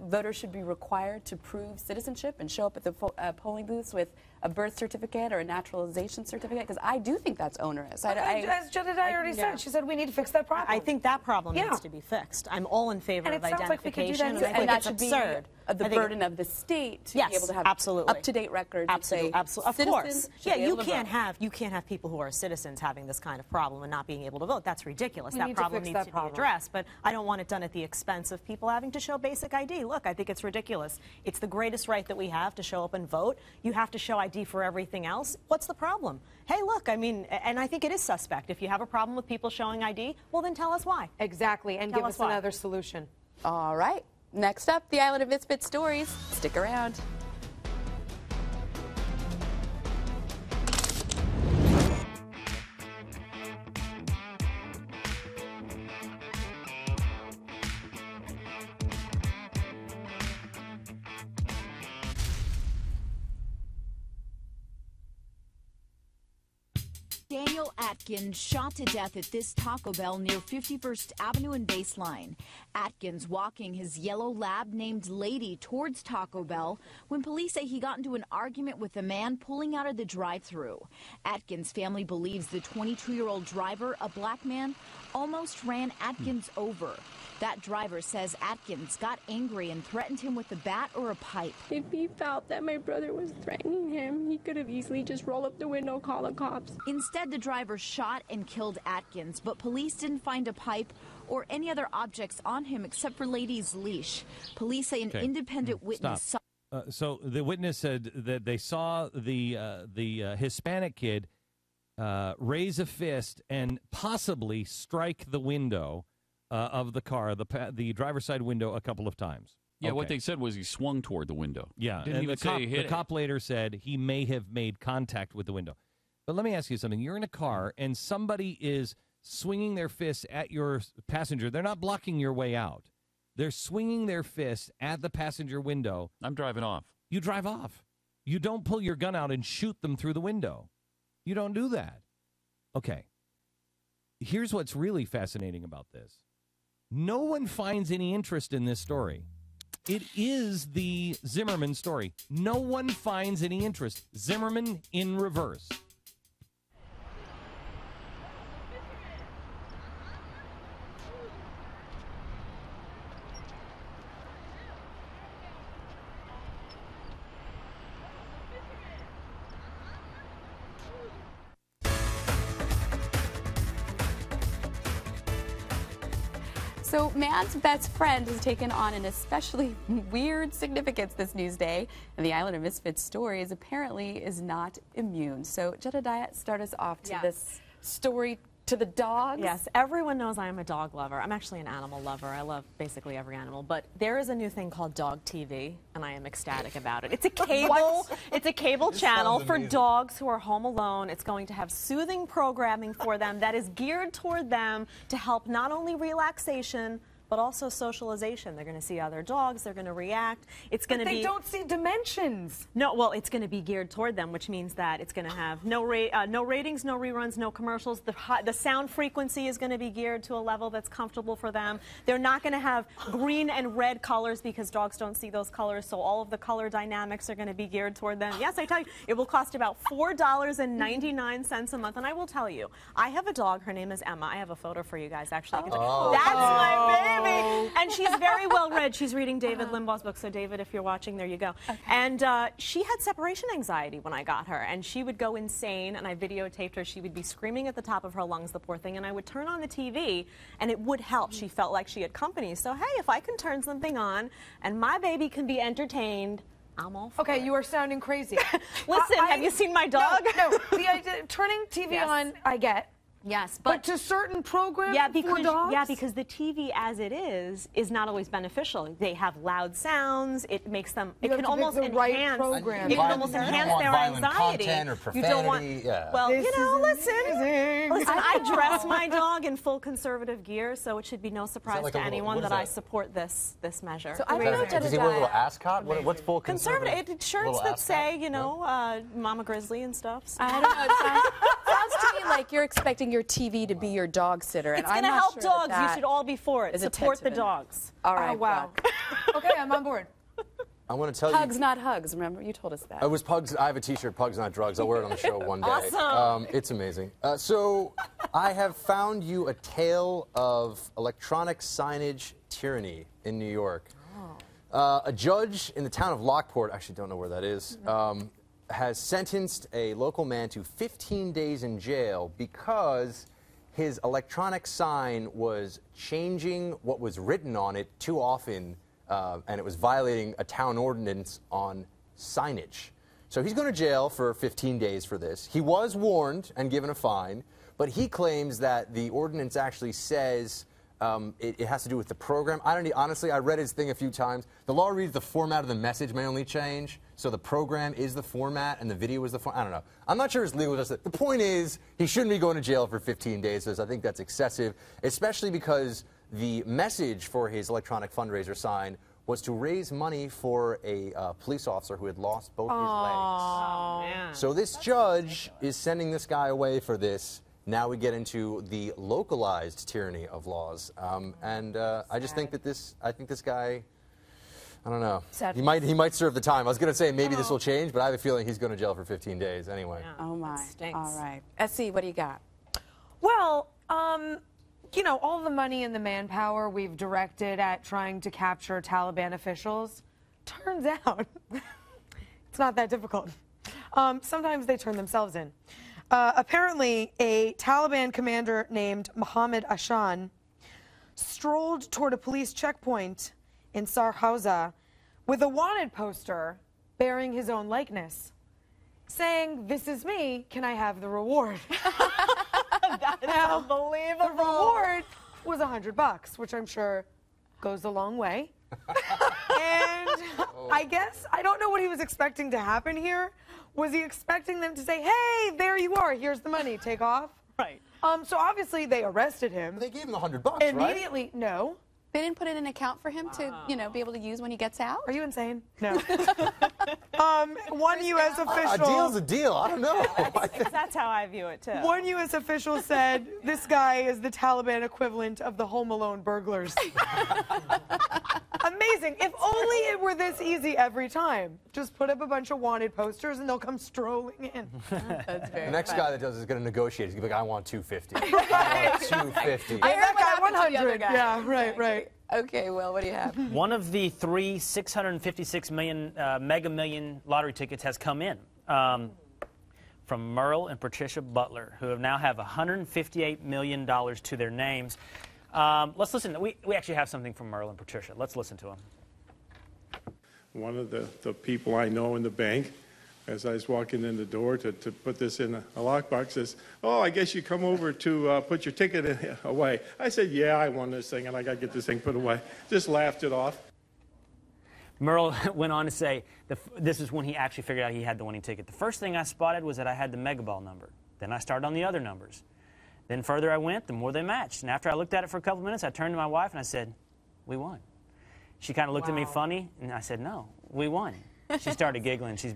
voters should be required to prove citizenship and show up at the polling booths with a birth certificate or a naturalization certificate? Because I do think that's onerous. As Jedediah already said, she said we need to fix that problem. I think that problem needs to be fixed. I'm all in favor of identification, and I think it's absurd. The burden of the state to be able to have up-to-date records. Absolutely, of course. Yeah, you can't have people who are citizens having this kind of problem and not being able to vote. That's ridiculous. That problem needs to be addressed. But I don't want it done at the expense of people having to show basic ID. Look, I think it's ridiculous. It's the greatest right that we have to show up and vote. You have to show ID for everything else. What's the problem? Hey, look, I mean, and I think it is suspect. If you have a problem with people showing ID, well, then tell us why. Exactly, and give us another solution. All right. Next up, the Island of Misfit Stories. Stick around. Daniel Atkins shot to death at this Taco Bell near 51st Avenue and Baseline. Atkins walking his yellow lab named Lady towards Taco Bell when police say he got into an argument with a man pulling out of the drive-thru. Atkins' family believes the 22-year-old driver, a black man, almost ran Atkins over. That driver says Atkins got angry and threatened him with a bat or a pipe. If he felt that my brother was threatening him, he could have easily just rolled up the window, call the cops. Instead, the driver shot and killed Atkins, but police didn't find a pipe or any other objects on him except for Lady's leash. Police say an independent witness saw... So the witness said that they saw the Hispanic kid raise a fist and possibly strike the window of the car, the driver's side window, a couple of times. Yeah, what they said was he swung toward the window. Yeah, Didn't and even say he hit the cop later said he may have made contact with the window. But let me ask you something. You're in a car, and somebody is swinging their fist at your passenger. They're not blocking your way out. They're swinging their fist at the passenger window. I'm driving off. You drive off. You don't pull your gun out and shoot them through the window. You don't do that. Okay. Here's what's really fascinating about this. No one finds any interest in this story. It is the Zimmerman story. No one finds any interest. Zimmerman in reverse. So man's best friend has taken on an especially weird significance this news day, and the Island of Misfits story is not immune. So Jedediah, start us off to this story to the dogs. Yes, everyone knows I am a dog lover. I'm actually an animal lover. I love basically every animal, but there is a new thing called Dog TV, and I am ecstatic about it. It's a cable, it's a cable channel for dogs who are home alone. It's going to have soothing programming for them that is geared toward them to help not only relaxation, but also socialization. They're going to see other dogs. They're going to react. It's going to be. They don't see dimensions. No, well, it's going to be geared toward them, which means that it's going to have no ratings, no reruns, no commercials. The sound frequency is going to be geared to a level that's comfortable for them. They're not going to have green and red colors because dogs don't see those colors. So all of the color dynamics are going to be geared toward them. Yes, I tell you, it will cost about $4.99 a month. And I will tell you, I have a dog. Her name is Emma. I have a photo for you guys, actually. That's my baby. And she's very well read. She's reading David Limbaugh's book. So David, if you're watching, there you go. Okay. And she had separation anxiety when I got her, and she would go insane, and I videotaped her. She would be screaming at the top of her lungs, the poor thing, and I would turn on the TV, and it would help. She felt like she had company. So, hey, if I can turn something on and my baby can be entertained, I'm all for it. Okay, you are sounding crazy. Listen, have you seen my dog? No, the idea, turning TV on, I get. Yes, but to certain programs for dogs? Yeah, because the TV as it is not always beneficial. They have loud sounds. It makes them. It can almost enhance. It can almost enhance their anxiety. Or you don't want. Yeah. Well, listen. I dress my dog in full conservative gear, so it should be no surprise to anyone that I support this measure. So I don't know. Does he wear a little ascot? What's full conservative? Shirts that say, Mama Grizzly and stuff. I don't know. It sounds to me like you're expecting your TV to be your dog sitter. And It's going to help dogs. You should all be for it. Support the dogs. All right. Oh, wow. Okay, I'm on board. I want to tell Hugs, you. not hugs. Remember, you told us that. It was Pugs. I have a T-shirt, Pugs Not Drugs. I'll wear it on the show one day. Awesome. It's amazing. So I have found you a tale of electronic signage tyranny in New York. A judge in the town of Lockport, I actually don't know where that is, has sentenced a local man to 15 days in jail because his electronic sign was changing what was written on it too often, and it was violating a town ordinance on signage. So he's going to jail for 15 days for this. He was warned and given a fine, but he claims that the ordinance actually says it has to do with the program. Honestly, I read his thing a few times. The law reads the format of the message may only change, so the program is the format and the video is the format. I don't know. I'm not sure it's legal justice. The point is, he shouldn't be going to jail for 15 days, because I think that's excessive, especially because the message for his electronic fundraiser sign was to raise money for a police officer who had lost both his legs. So this judge is sending this guy away for this. Now we get into the localized tyranny of laws, I just think that this guy, I don't know, he might serve the time. I was going to say maybe this will change, but I have a feeling he's going to jail for 15 days anyway. Oh my! All right, SC, what do you got? Well, you know, all the money and the manpower we've directed at trying to capture Taliban officials, turns out it's not that difficult. Sometimes they turn themselves in. Apparently, a Taliban commander named Mohammed Ashan strolled toward a police checkpoint in Sarhauza with a wanted poster bearing his own likeness, saying, "This is me, can I have the reward?" That's unbelievable. The reward was $100, which I'm sure goes a long way. And I guess, I don't know what he was expecting to happen here. Was he expecting them to say, "Hey, there you are, here's the money, take off"? Right. So obviously they arrested him. They gave him the $100, Immediately, right? No. They didn't put in an account for him to, you know, be able to use when he gets out? Are you insane? No. One U.S. official. A deal's a deal. I don't know. That's how I view it, too. One U.S. official said, "This guy is the Taliban equivalent of the Home Alone burglars." Amazing. If only it were this easy every time. Just put up a bunch of wanted posters and they'll come strolling in. That's very The next funny. guy that does is going to negotiate. He's going to be like, "I want $250. Right. I want $250. I heard that what guy happened to the other 100. guy. Yeah, right. Okay, Will, what do you have? One of the three $656 million Mega Million lottery tickets has come in from Merle and Patricia Butler, who now have $158 million to their names. Let's listen. We actually have something from Merle and Patricia. Let's listen to them. One of the people I know in the bank, as I was walking in the door to put this in a lockbox, says, "Oh, I guess you come over to put your ticket away." I said, "Yeah, I won this thing, and I got to get this thing put away." Just laughed it off. Merle went on to say, this is when he actually figured out he had the winning ticket. "The first thing I spotted was that I had the Mega Ball number. Then I started on the other numbers. Then further I went, the more they matched. And after I looked at it for a couple minutes, I turned to my wife and I said, 'We won.' She kind of looked at me funny, and I said, 'No, we won.' She started giggling. She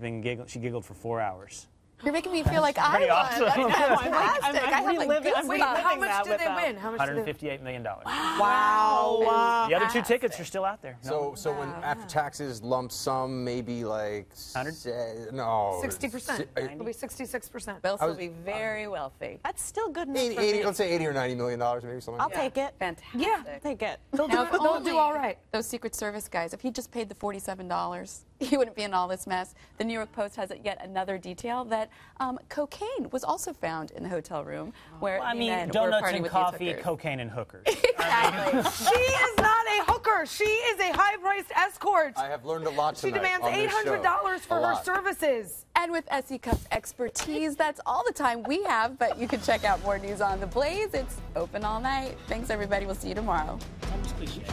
giggled for 4 hours. You're making me feel like I Pretty won. awesome. That's fantastic. I'm I have like reliving- I'm goosebumps. Wait, how much did they win? How much did they $158 million. Wow. The other two tickets are still out there. So when after taxes, lump sum, maybe like 100? No, 60%. It'll be 66%. Bill will be very wealthy. That's still good enough 80, for me. let's say $80 or $90 million, maybe something. I'll take it. Fantastic. Yeah, Take it. they'll Now, do, if they'll only do all right. Those Secret Service guys, if he just paid the $47, he wouldn't be in all this mess. The New York Post has yet another detail that cocaine was also found in the hotel room where I the mean, men were donuts partying and with coffee, these hookers. cocaine and hookers. Exactly. She is not a hooker. She is a high-priced escort. I have learned a lot She tonight. demands on this show. $800 for A her lot. services. And with SE Cup's expertise, that's all the time we have, but you can check out more news on The Blaze. It's open all night. Thanks, everybody. We'll see you tomorrow. Almost cliche.